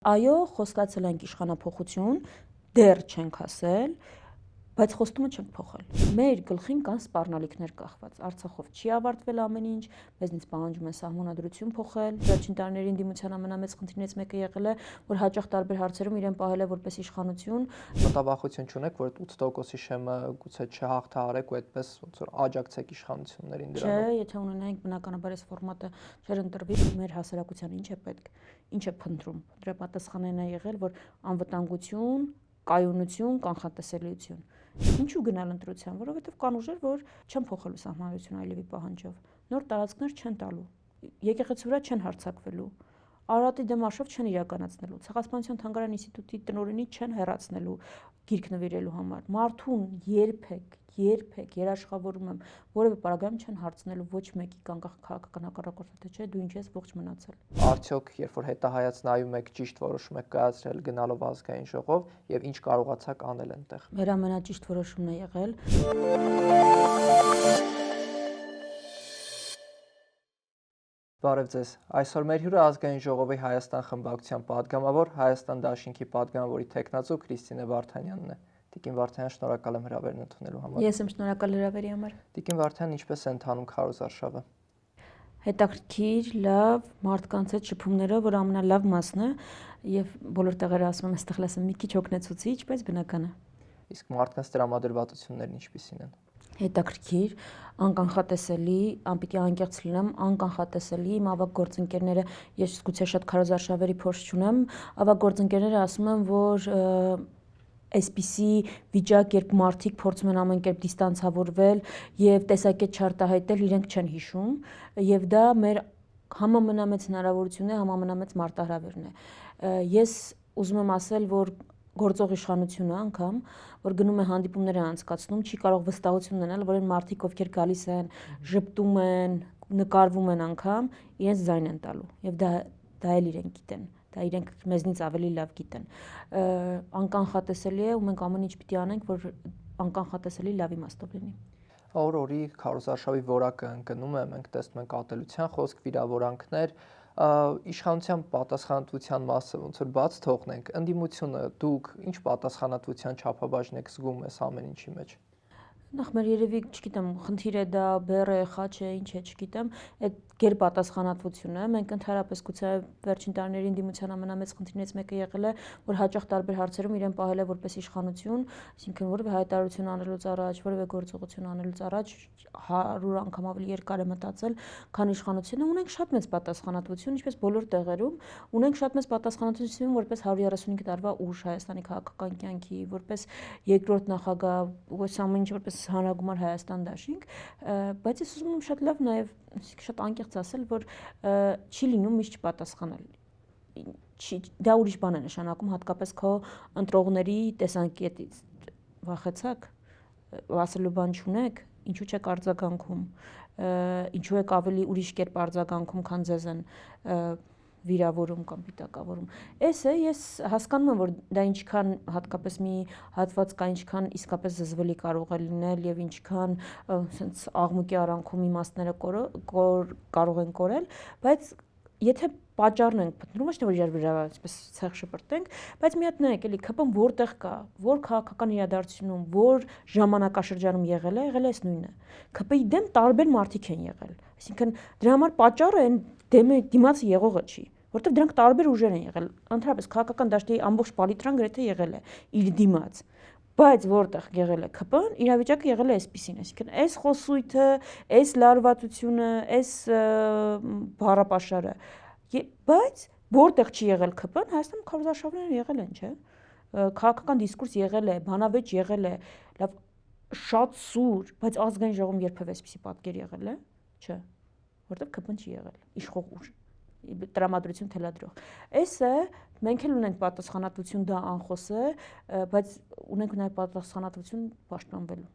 Այո, խոստացել ենք իշխանափոխություն, դեռ չենք ասել, բայց խոստումը չենք փոխել։ Մեր գլխին կան սպառնալիքներ կախված։ Արցախով չի ավարտվել ամեն ինչ, մեզնից պահանջում են սահմանադրություն փոխել։ Վերջին տարիների ընդդիմության ամենամեծ խնդիրներից մեկը եղել է, որ հաճախ տարբեր հարցերում իրեն պահել է որպես իշխանություն։ Մտավախություն չունեք, որ 8%-ի շեմը գուցե չհաղթահարեք ու այդպես ոնց որ աջակցեք իշխանություններին դրանով։ Չէ, եթե ունենայինք բնականաբար այս ֆորմատը չընտրվի, մեր հասարակության ինչ է պետք, ինչ է փնտրում։ Դրա պատասխանն է եղել, որ անվտանգություն, կայունություն, կանխատեսելիություն։ Ինչու գնալ ընտրության, որովհետև կան ուժեր, որ չեն փոխելու սահմանադրությունը այլևի պահանջով, նոր տարածքներ չեն տալու, եկեղեցու վրա չեն հարձակվելու, Արարատի դեմ արշավ չեն իրականացնելու, Ցեղասպանության թանգարան ինստիտուտի տնօրենի չեն հեռացնելու գիրք նվիրելու համար, մարդուն երբեք երաշխավորում եմ, որևէ պարագայում չեն հարցնելու ոչ մեկի կանգախ քաղաքական հակառակորդը, թե չէ դու ինչ ես ողջ մնացել։ Արդյոք երբ որ հետահայաց նայում եք, ճիշտ որոշում եք կայացրել գնալով ազգային ժողով եւ ինչ կարողացաք անել այնտեղ։ Մեր ամենաճիշտ որոշումն է եղել։ Բարև ձեզ։ Այսօր մեր հյուրը ազգային ժողովի Հայաստան խմբակցության падգամավոր, Հայաստան դաշինքի падգամավորի թեկնածու Քրիստինե Վարդանյանն է։ Տիկին Վարդանյան, շնորհակալ եմ հրավերն ընդունելու համար։ Ես եմ շնորհակալ հրավերի համար։ Տիկին Վարդանյան, ինչպես է ընթանում քարոզարշավը։ Հետաքրքիր, լավ, մարդկանց հետ շփումներով, որ ամենալավ մասն է, եւ բոլոր տեղերը ասում եմ, այստեղ լսեմ մի քիչ օգնեցուցիչ, բայց բնական է։ Իսկ մարդկանց տրամադրվածություններն ինչպիսին են։ Հետաքրքիր, անկանխատեսելի, անպիտի անկեղծ լինեմ, անկանխատեսելի, իմ ավագ գործընկերները, ես գուցե շատ քարոզարշավերի փորձ չունեմ, ավագ գործընկերները ասում են, որ այսպիսի վիճակ, երբ մարդիկ փորձում են ամեն կերպ դիստանցավորվել եւ տեսակետ չարտահայտել, իրենք չեն հիշում, եւ դա մեր համամնամեծ հնարավորությունն է, համամնամեծ մարտահրավերն է։ Ես ուզում եմ ասել, որ գործող իշխանությունը անգամ, որ գնում է հանդիպումներ է անցկացնում, չի կարող վստահություն ունենալ, որ այն մարդիկ, ովքեր գալիս են, ժպտում են, նկարվում են անգամ, իրենց ձայն են տալու, եւ դա էլ իրենք գիտեն, դա իրենք մեզնից ավելի լավ գիտեն։ Անկանխատեսելի է ու մենք ամեն ինչ պիտի անենք, որ անկանխատեսելի լավ իմաստով լինի։ Օրի քարոզարշավի որակը ընկնում է, մենք տեսնում ենք ատելության խոսք, վիրավորանքներ, իշխանության պատասխանատվության մասը ոնց որ բաց թողնենք, ընդդիմությունը դուք ինչ պատասխանատվության չափաբաժն եք զգում այս ամեն ինչի մեջ։ Նախ մեր երևի, չգիտեմ, խնդիրը դա բեռ է, խաչ է, ինչ է, չգիտեմ, այդ գերպատասխանատվությունը, մենք ընդհանրապես գուցե վերջին տարիների ընդդիմության ամենամեծ խնդիրներից մեկը եղել է, որ հաճախ տարբեր հարցերում իրեն պահել է որպես իշխանություն, այսինքն որևէ հայտարարություն անելուց առաջ, որևէ գործողություն անելուց առաջ 100 անգամ ավելի երկար է մտածել, քան իշխանությունը, ունենք շատ մեծ պատասխանատվություն, ինչպես բոլոր տեղերում, ունենք շատ մեծ պատասխանատվություն որպես 135 տարվա ուժ Հայաստանի քաղաքական կյանքի, որպես երկրորդ նախագահ, ось ամեն ինչ որպես հանրագումար Հայաստան դաշինք, բայց ես ուզում եմ շատ լավ նաև շատ անկեղծ ասել, որ չի լինում միշտ չպատասխանել։ Դա ուրիշ բան է նշանակում, հատկապես քո ընտրողների տեսանկյունից վախեցաք, ասելու բան չունեք, ինչու չեք արձագանքում, ինչու եք ավելի ուրիշ կերպ արձագանքում, քան ձեզ են վիրավորում կամ պիտակավորում։ Էս է, ես հասկանում եմ, որ դա ինչքան հատկապես մի հատված կա, ինչքան իսկապես զզվելի կարող է լինել եւ ինչքան sense աղմուկի արանքում իմաստները կարող են կորել, բայց եթե պատճառն ենք փնտրում, ոչ թե որ իրար վրա այսպես ցեղ շպրտենք, բայց մի հատ նայեք, էլի ԿՊ-ն որտեղ կա, որ քաղաքական իրադարձությունում, որ ժամանակաշրջանում եղել է այս նույնը։ ԿՊ-ի դեմ տարբեր մարդիկ են եղել։ Այսինքն դրա համար պատճառը այն դիմացը եղողը չի, որովհետև դրանք տարբեր ուժեր են եղել։ Ընդհանրապես քաղաքական դաշտի ամբողջ պալիտրան գրեթե եղել է իր դիմաց։ Բայց որտեղ եղել է ԿՊ-ն, իրավիճակը եղել է այսպիսին, այսինքն այս խոսույթը, այս լարվածությունը, այս բառապաշարը, բայց որտեղ չի եղել ԿՊ-ն, Հայաստանում քարոզարշավները եղել են, չէ՞։ Քաղաքական դիսկուրս եղել է, բանավեճ եղել է, լավ, շատ սուր, բայց ազգային ժողովում երբևէ այսպիսի պատկեր եղել է, չէ, որտեղ ԿՊ-ն չի եղել, իշխող ուժ, տրամադրություն թելադրող։ Էս է, մենք էլ ունենք պատասխանատվություն, դա անխոս է, բայց ունենք նաև պատասխանատվություն պաշտպանվելու։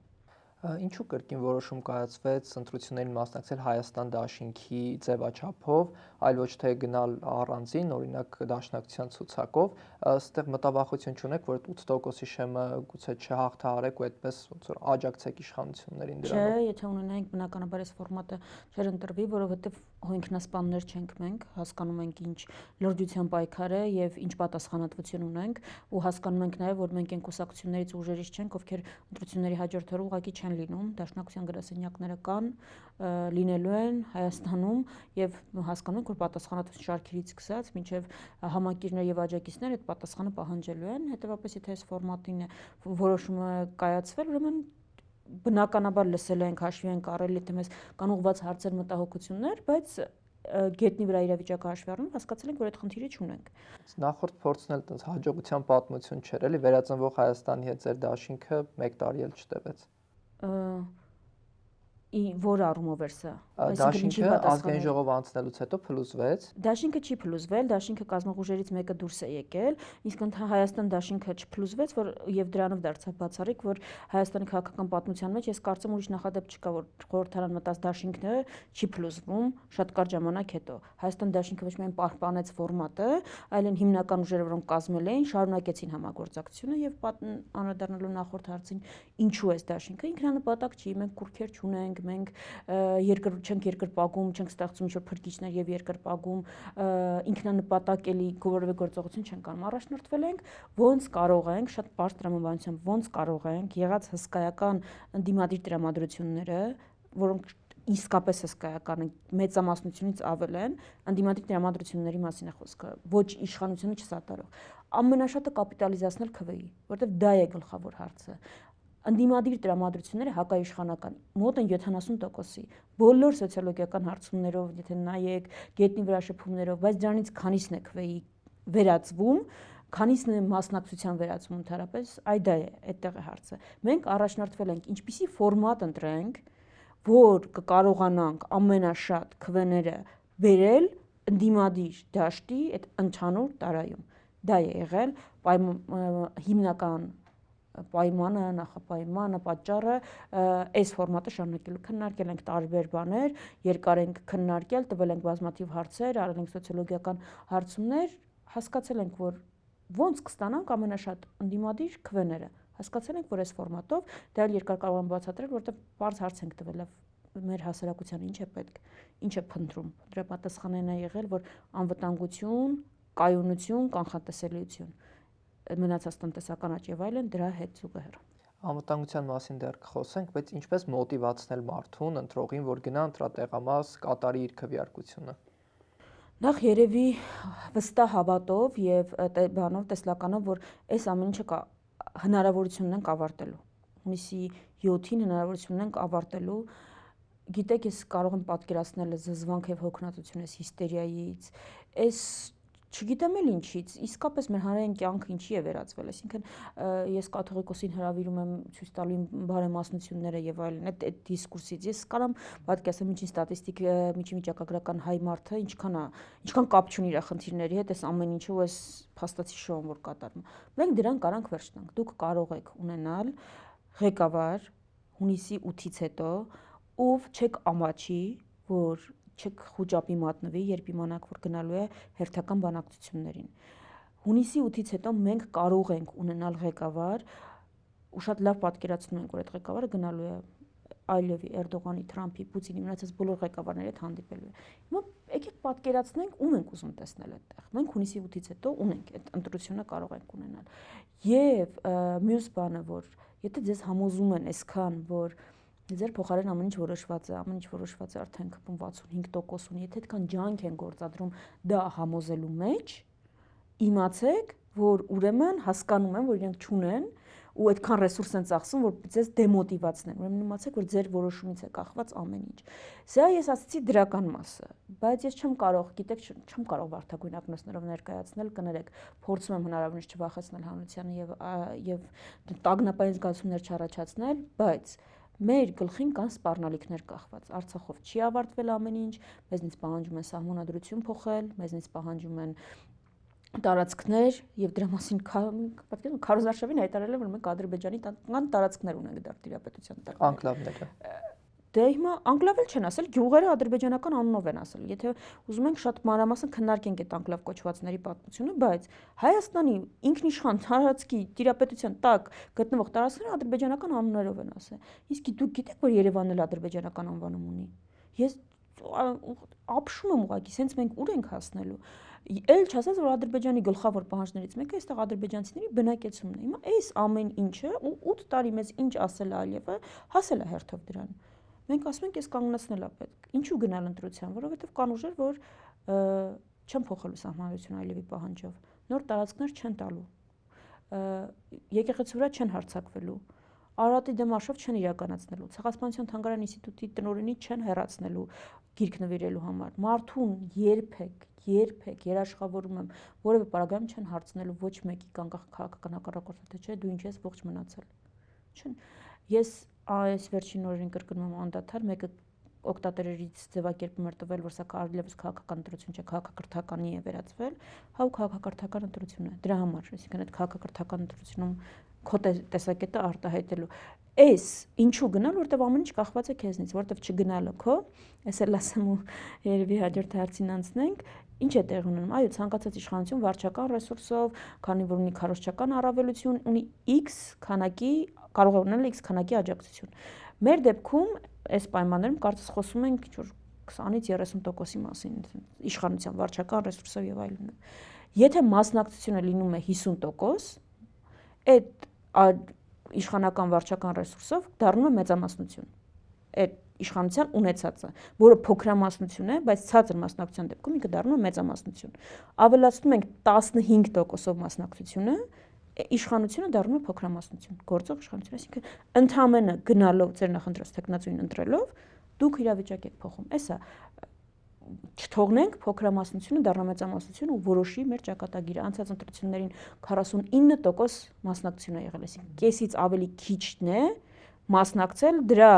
Ինչու կրկին որոշում կայացվեց ընտրություններին մասնակցել Հայաստան դաշինքի ձևաչափով, այլ ոչ թե գնալ առանձին, օրինակ դաշնակցության ցուցակով, այստեղ մտավախություն չունեք, որ 8%-ի շեմը գուցե չհաղթահարեք ու այդպես ոնց որ աջակցեք իշխանություններին դրանով։ Չէ, եթե ունենայինք բնականաբար այս ֆորմատը չընտրվի, որովհետև ինքնասպաններ չենք մենք, հասկանում ենք ինչ լրջության պայքար է եւ ինչ պատասխանատվություն ունենք ու հասկանում ենք նաեւ որ մենք այն կուսակցություններից ուժերից չենք, ովքեր ընտրությունների հաջորդ օրը ուղղակի չեն լինում, դաշնակցության գրասենյակները կան, լինելու են Հայաստանում եւ հասկանում ենք որ պատասխանատվություն շարքերից սկսած մինչեւ համակիրներ եւ աջակիցներ այդ պատասխանը պահանջելու են, հետեւաբար եթե այս ֆորմատին է որոշումը կայացվել, ուրեմն բնականաբար լսել ենք, հաշվի ենք առել, եթե մեզ կան ուղղված հարցեր, մտահոգություններ, բայց գետնի վրա իրավիճակը հաշվի առնելով հասկացել ենք, որ այդ խնդիրը չունենք։ Նախորդ փորձն էլ տենց հաջողության պատմություն չէր, էլի վերածնվող Հայաստանի հետ ձեր դաշինքը 1 տարի էլ չտևեց։ Որ առումով էր սա։ Դաշինքը ազգային ժողով անցնելուց հետո փլուզվեց։ Դաշինքը չի փլուզվել, դաշինքը կազմողուժերից մեկը դուրս է եկել, իսկ Հայաստան դաշինքը չփլուզվեց, որ եւ դրանով դարձավ բացառիկ, որ Հայաստանի քաղաքական պատմության մեջ ես կարծեմ ուրիշ նախադեպ չկա, որ խորհրդարան մտած դաշինքները չի փլուզվում շատ կարճ ժամանակ հետո։ Հայաստան դաշինքը ոչ միայն պահպանեց ֆորմատը, այլ այն հիմնական ուժերը, որոնք կազմել էին, շարունակեցին համագործակցությունը եւ անդրադառնալու նախորդ հարցին, ինչու է դաշինքը, ինքնանպատակ չի, մենք կուրքեր չունենք, մենք չենք երկրպագում, չենք ստեղծում ինչ-որ փրկիչներ եւ երկրպագում, ինքնանպատակ էլի որևէ գործողություն չենք անում, առաջնորդվել ենք, ոնց կարող ենք, շատ բարձր տրամաբանությամբ ոնց կարող ենք եղած հսկայական ընդդիմադիր տրամադրությունները, որոնք իսկապես հսկայական են, մեծամասնությունից ավել են, ընդդիմադիր տրամադրությունների մասին է խոսքը, ոչ իշխանությունը չսատարող, ամենաշատը կապիտալիզացնել ՔՎ-ի, որտեղ դա է գլխավոր հարցը։ Ընդդիմադիր տրամադրությունները հակաիշխանական մոտ են 70%-ի բոլոր սոցիոլոգիական հարցումներով, եթե նայեք, գետնի վրա շփումներով, բայց դրանից քանիսն է ՔՎ-ի վերածվում, քանիսն է մասնակցության վերածվում ընդհանրապես, դա է, այդտեղ է հարցը։ Մենք առաջնորդվել ենք ինչպիսի ֆորմատ ընտրենք, որ կկարողանանք ամենաշատ ՔՎ-ները բերել ընդդիմադիր դաշտի այդ ընդհանուր տարայում։ Դա է եղել հիմնական պայմանը, նախապայմանը, պատճառը այս ֆորմատը շարունակելու քննարկել ենք տարբեր բաներ, երկար ենք քննարկել, տվել ենք բազմաթիվ հարցեր, արել ենք սոցիոլոգիական հարցումներ, հասկացել ենք, որ ոնց կստանանք ամենաշատ ընդդիմադիր ՔՎ-ները։ Հասկացել ենք, որ այս ֆորմատով դա էլ երկար կարող եմ բացատրել, որովհետև բարձ հարց ենք տվել մեր հասարակությանը ինչ է պետք, ինչ է փնտրում։ Դրա պատասխանն է եղել, որ անվտանգություն, կայունություն, կանխատեսելիություն մնացած տնտեսական աճ եւ այլն դրա հետ զուգահեռ։ Անվտանգության մասին դեռ կխոսենք, բայց ինչպես մոտիվացնել մարդուն, ընտրողին, որ գնա ընտրատեղամաս, կատարի իր քվեարկությունը։ Նախ երևի վստահ հավատով եւ բանով տեսլականով, որ այս ամեն ինչը հնարավորություն ենք ավարտելու։ Հունիսի 7-ին հնարավորություն ենք ավարտելու։ Գիտեք, ես կարող եմ պատկերացնել զզվանք եւ հոգնածություն այս հիստերիայից։ Այս չգիտեմ էլ ինչից, իսկապես մեր հանրային կյանքը ինչի է վերածվել, այսինքն ես կաթողիկոսին հրավիրում եմ ցույց տալու իմ բարեմասնությունները եւ այլն, այդ դիսկուրսից ես կարամ պատկերացնեմ միջին ստատիստիկ, միջին վիճակագրական հայ մարդը ինչքան կապ չունի իր խնդիրների հետ, այս ամեն ինչը ու այս փաստացի շոուն որ կատարվում։ Մենք դրան կարանք վերջ տանք։ Դուք կարող եք ունենալ ղեկավար հունիսի 8-ից հետո, ով չեք ամաչի, որ չեք խոճապի մատնվի, երբ իմանաք, որ գնալու է հերթական բանակցություններին։ Հունիսի 8-ից հետո մենք կարող ենք ունենալ ղեկավար, ու շատ լավ պատկերացնում ենք, որ այդ ղեկավարը գնալու է Ալիևի, Էրդողանի, Թրամփի, Պուտինի, մնացած բոլոր ղեկավարների հետ հանդիպելու է։ Հիմա եկեք պատկերացնենք, ում ենք ուզում տեսնել այդտեղ։ Մենք հունիսի 8-ից հետո ունենք այդ ընտրությունը կարող ենք ունենալ։ Եվ մյուս բանը, որ եթե ձեզ համոզում են այսքան, որ ձեր փոխարեն ամեն ինչ որոշված է, ամեն ինչ որոշված է արդեն 65% ունի, եթե այդքան ջանք են գործադրում դա համոզելու մեջ, իմացեք, որ ուրեմն հասկանում են, որ իրենք չունեն ու այդքան ռեսուրս են ծախսում, որ ձեզ դեմոտիվացնեն։ Ուրեմն իմացեք, որ ձեր որոշումից է կախված ամեն ինչ։ Սա ես ասացի դրական մասը, բայց ես չեմ կարող, գիտեք, չեմ կարող վարդագույն ակնոցներով ներկայացնել, կներեք, փորձում եմ հնարավորինս չվախեցնել հանրությանը եւ տագնապային զգացումներ չառաջացնել, բայց մեր գլխին կան սպառնալիքներ կախված։ Արցախով չի ավարտվել ամեն ինչ, մեզնից պահանջում են սահմանադրություն փոխել, մեզնից պահանջում են տարածքներ եւ դրա մասին Քարոզարշավին հայտարարել են, որ մենք Ադրբեջանի կան տարածքներ ունենք դեռ տիրապետության տակ։ Անկլավները։ Դե հիմա անկլավել չեն ասել, գյուղերը ադրբեջանական անունով են ասել։ Եթե ուզում ենք շատ մանրամասն քննարկենք այդ անկլավ կոչվածների պատմությունը, բայց Հայաստանի ինքնիշխան տարածքի տիրապետության տակ գտնվող տարածքները ադրբեջանական անուններով են ասել։ Իսկ դուք գիտեք, որ Երևանն էլ ադրբեջանական անվանում ունի։ Ես ապշում եմ ուղղակի, սենց մենք ուր ենք հասնելու։ Էլ չասած, որ Ադրբեջանի գլխավոր պահանջներից մեկը այստեղ ադրբեջանցիների բնակեցումն է։ Հիմա այս ամեն ինչը ու 8 տարի մեզ ինչ ասել է Ալիևը, հասել է հերթով դրան։ Մենք ասում ենք, այս կանգնացնել է պետք։ Ինչու գնալ ընտրության, որովհետև կան ուժեր, որ չեն փոխելու սահմանադրությունը Ալիևի պահանջով, նոր տարածքներ չեն տալու, եկեղեցու վրա չեն հարձակվելու, Արարատի դեմ արշավ չեն իրականացնելու, Ցեղասպանության թանգարան ինստիտուտի տնօրենի չեն հեռացնելու գիրք նվիրելու համար, մարդուն երբեք երաշխավորում եմ, որևէ պարագայում չեն հարցնելու ոչ մեկի կանգ քաղաքական հակառակորդը, թե չէ դու ինչ ես ողջ մնացել։ Չեն։ Ես այս վերջին օրերին կրկնում եմ անդադար, մեկը օկտատերերից ձևակերպում էր տվել, որ սա կարելի քաղաքական ընտրություն չէ, քաղաքակրթականի է վերածվել, հա ու քաղաքակրթական ընտրություն է։ Դրա համար, այսինքն այդ քաղաքակրթական ընտրությունում քո տեսակետը արտահայտելու։ Այս ինչու գնալ, որտեվ ամեն ինչ կախված է քեզնից, որտեվ չգնալը քո, այս էլ ասեմ ու երևի հաջորդ հարցին անցնենք, ինչ է տեղ ունենում։ Այո, ցանկացած իշխանություն վարչական ռեսուրսով, քանի որ ունի քարոզչական առավելություն, ունի X քանակի, կարող է ունենալ X քանակի աջակցություն։ Մեր դեպքում այս պայմաններում կարծես խոսում ենք ինչ որ 20-ից 30%-ի մասին, իշխանության վարչական ռեսուրսով եւ այլն։ Եթե մասնակցությունը լինում է 50%, այդ իշխանական վարչական ռեսուրսով դառնում է մեծամասնություն։ Այդ իշխանության ունեցածը, որը փոքրամասնություն է, բայց ցածր մասնակցության դեպքում ինքը դառնում է մեծամասնություն։ Ավելացնում ենք 15%-ով մասնակցությունը, իշխանությունը դառնում է փոքրամասնություն, գործող իշխանություն, այսինքն ընդհանրապես գնալով ձեր նախընտրած տեխնացուին ընտրելով, դուք իրավիճակ եք փոխում։ Էսա չթողնենք փոքրամասնությունը դառնա մեծամասնություն ու որոշի մեր ճակատագիրը։ Անցած ընտրություններին 49% մասնակցություն է եղել, այսինքն կեսից ավելի քիչն է մասնակցել, դրա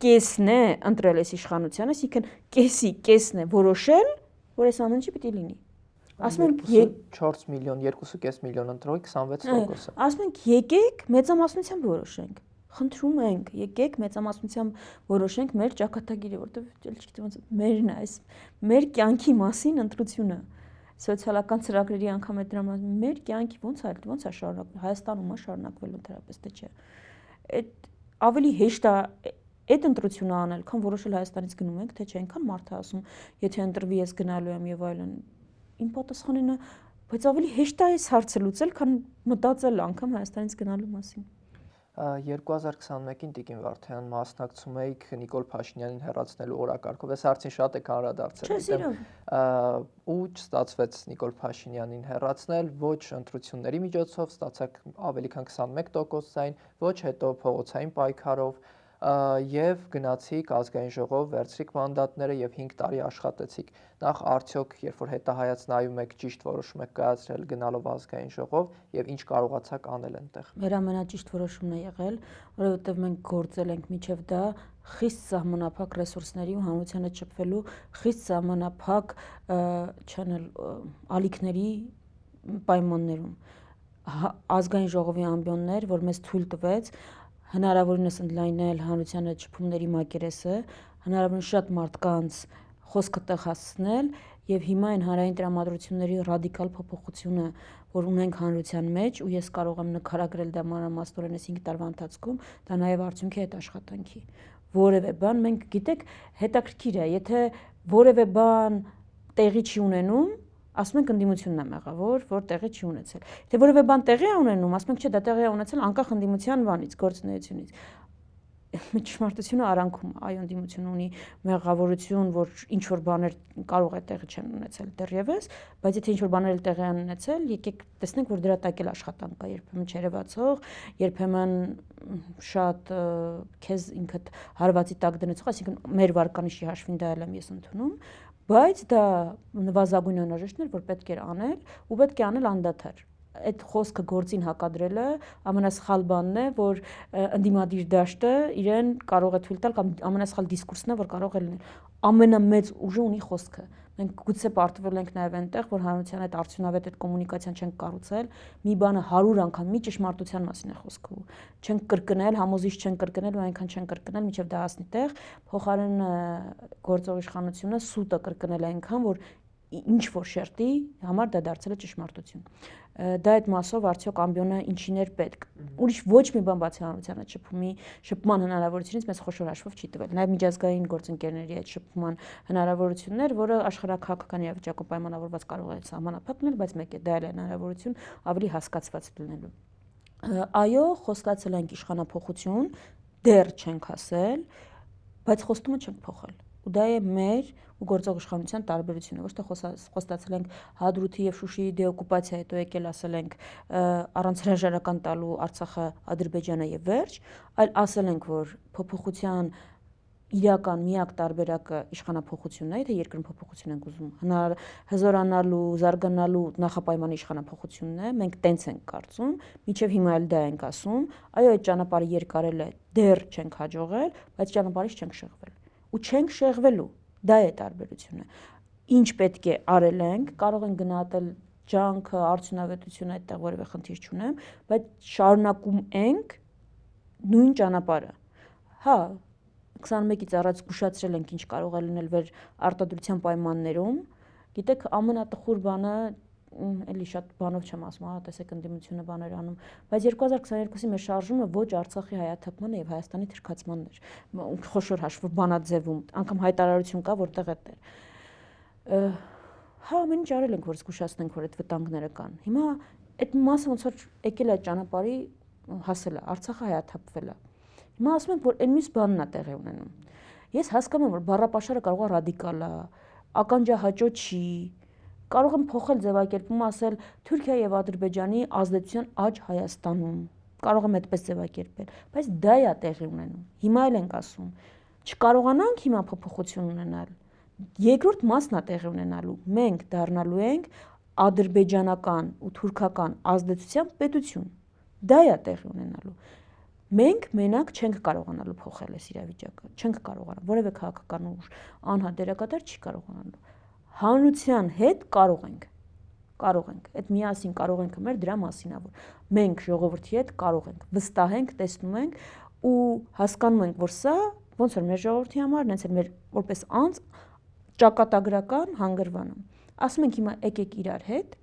կեսն է ընտրել այս իշխանության, այսինքն կեսն է որոշել, որ այս ամեն ինչը պիտի լինի։ Ասում ենք 4 միլիոն, 2.5 միլիոն ընտրողի 26%-ը։ Ասում ենք եկեք մեծամասնությամբ որոշենք։ Խնդրում ենք, եկեք մեծամասնությամբ որոշենք մեր ճակատագիրը, որտեղ չգիտեմ ոնց մերն է այս մեր կյանքի մասին ընտրությունը։ Սոցիալական ծրագրերի անգամ է դրա մասին մեր կյանքի ոնց է շարունակվել, Հայաստանում է շարունակվել ընդհանրապես թե չէ։ Այդ ավելի հեշտ է այդ ընտրությունը անել, քան որոշել Հայաստանից գնում ենք, թե չէ, այնքան մարդ է ասում, եթե ընտրվի ես գնալու եմ եւ այլն։ Իմ պատասխանինը, բայց ավելի հեշտ է այս հարցը լուծել, քան մտածել անգամ Հայաստանից գնալու մասին։ 2021-ին Տիկին Վարդայան մասնակցում էիք Նիկոլ Փաշինյանին հեռացնելու օրակարգով։ Այս հարցին շատ եք անդրադարձել։ Ու չստացվեց Նիկոլ Փաշինյանին հեռացնել, ոչ ընտրությունների միջոցով, ստացաք ավելի քան 21% ձայն, ոչ հետո փողոցային պայքարով եւ գնացիք ազգային ժողով, վերցրիք մանդատները եւ 5 տարի աշխատեցիք։ Նախ արդյոք, երբ որ հետահայաց նայում եք, ճիշտ որոշում եք կայացրել գնալով ազգային ժողով եւ ինչ կարողացաք անել այնտեղ։ Մեր ամենաճիշտ որոշումն է եղել, որովհետեւ մենք գործել ենք միջև դա խիստ սահմանափակ ռեսուրսների ու հանրության հետ շփվելու խիստ սահմանափակ ալիքների պայմաններում։ Ազգային ժողովի ամբիոններ, որ մեզ թույլ տվեց հնարավորինս ընդլայնել հանրության հետ շփումների մակերեսը, հնարավորինս շատ մարդկանց խոսքը տեղ հասցնել եւ հիմա այն հանրային տրամադրությունների ռադիկալ փոփոխությունը, որ ունենք հանրության մեջ, ու ես կարող եմ նկարագրել դա մանրամասնորեն այս 5 տարվա ընթացքում, դա նաեւ արդյունքի հետ աշխատանքի։ Որևէ բան, մենք գիտեք, հետաքրքիր է, եթե որևէ բան տեղի չի ունենում, ասում ենք ընդդիմությունն է մեղավոր, որ տեղի չի ունեցել։ Եթե որևէ բան տեղի է ունենում, ասում ենք չէ, դա տեղի է ունեցել անկախ ընդդիմության բանից, գործունեությունից։ Ճշմարտությունը արանքում, այո, ընդդիմությունը ունի մեղավորություն, որ ինչ որ բաներ կարող է տեղի չեն ունեցել դեռևս, բայց եթե ինչ որ բաներ տեղի են ունեցել, եկեք տեսնենք, որ դրա տակ էլ աշխատանք կա, երբեմն չերևացող, երբեմն շատ քեզ ինքդ հարվածի տակ դնեցող, այսինքն մեր վարկանիշի հաշվին դա էլ եմ ես ընդունում, բայց դա նվազագույն անհրաժեշտն էր, որ պետք էր անել ու պետք է անել անդադար։ Այդ խոսքը գործին հակադրելը ամենասխալ բանն է, որ ընդդիմադիր դաշտը իրեն կարող է թույլ տալ կամ ամենասխալ դիսկուրսն է, որ կարող է լինել։ Ամենամեծ ուժը ունի խոսքը։ Մենք գուցե պարտվել ենք նաև այնտեղ, որ հանրության հետ արդյունավետ այդ կոմունիկացիան չենք կառուցել, մի բանը 100 անգամ մի ճշմարտության մասին է խոսքը։ Չենք կրկնել, համոզիչ չենք կրկնել ու այնքան չենք կրկնել, մինչև դա հասնի տեղ, փոխարեն գործող իշխանությունը սուտը կրկնել այնքան, որ ինչ որ շերտի համար դա դարձել է ճշմարտություն։ Դա այդ մասով արդյոք ամբիոնը ինչիներ պետք։ Ուրիշ ոչ մի բան բացի հանրության այդ շփման հնարավորությունից մեզ խոշոր հաշվով չի տվել։ Նաև միջազգային գործընկերների այդ շփման հնարավորություններ, որը աշխարհաքաղաքական իրավիճակով պայմանավորված կարող է սահմանափակ լինել, բայց մեկ է դա էլ է հնարավորություն ավելի հասկացված լինելու։ Այո, խոստացել ենք իշխանափոխություն, դեռ չենք ասել, բայց խոստումը չենք փոխել։ Ու դա է մեր ու գործող իշխանության տարբերությունը, ոչ թե խոստացել ենք Հադրութի եւ Շուշիի դեօկուպացիա հետո եկել ասել ենք առանց հրաժարական տալու Արցախը Ադրբեջանը եւ վերջ, այլ ասել ենք, որ փոփոխության իրական միակ տարբերակը իշխանափոխությունն է, եթե երկրում փոփոխություն ենք ուզում, հզորանալու, զարգանալու նախապայմանը իշխանափոխությունն է, մենք տենց ենք կարծում, մինչև հիմա էլ դա ենք ասում, այո, այդ ճանապարհը երկարել է, դեռ չենք հաջողել, բայց ճանապարհից չենք շեղվել։ Ու չենք շեղվելու, դա է տարբերությունը։ Ինչ պետք է արել ենք, կարող ենք գնահատել ջանքը, արդյունավետությունը, այդտեղ որևէ խնդիր չունեմ, բայց շարունակում ենք նույն ճանապարհը։ Հա, 21-ից առաջ զգուշացրել ենք ինչ կարող է լինել վեր արտադրության պայմաններում։ Գիտեք, ամենատխուր բանը, էլի շատ բանով չեմ ասում, հա, տեսեք ընդդիմությունը բաներ անում, բայց 2022-ի մեր շարժումը ոչ Արցախի հայաթափմանը եւ Հայաստանի թրքացմանն էր։ Խոշոր հաշվով բանաձևում, անգամ հայտարարություն կա, որտեղ է դեր։ Հա, ամեն ինչ արել ենք, որ զգուշացնենք, որ այդ վտանգները կան։ Հիմա այդ մասը ոնց որ եկել է ճանապարհի հասել է, Արցախը հայաթափվել է։ Հիմա ասում ենք, որ այն մյուս բանն է տեղի ունենում։ Ես հասկանում եմ, որ բառապաշարը կարող է ռադիկալ է, ականջահաճո չի, կարող եմ փոխել ձևակերպումը, ասել Թուրքիայի եւ Ադրբեջանի ազդեցության աճ Հայաստանում։ Կարող եմ այդպես ձևակերպել, բայց դա է տեղի ունենում։ Հիմա էլ ենք ասում, չկարողանանք հիմա փոփոխություն ունենալ։ Երկրորդ մասն է տեղի ունենալու։ Մենք դառնալու ենք ադրբեջանական ու թուրքական ազդեցության պետություն։ Դա է տեղի ունենալու։ Մենք մենակ չենք կարողանալու փոխել այս իրավիճակը, չենք կարողանա, որևէ քաղաքական ուժ անհատերակատար չի կարողանալու։ Հանրության հետ կարող ենք։ Այդ միասին կարող ենք մեր դրա մասին է, որ մենք ժողովրդի հետ կարող ենք, վստահ ենք, տեսնում ենք ու հասկանում ենք, որ սա ոնց որ մեր ժողովրդի համար, նենց էլ մեր որպես անձ ճակատագրական հանգրվան է։ Ասում ենք հիմա եկեք իրար հետ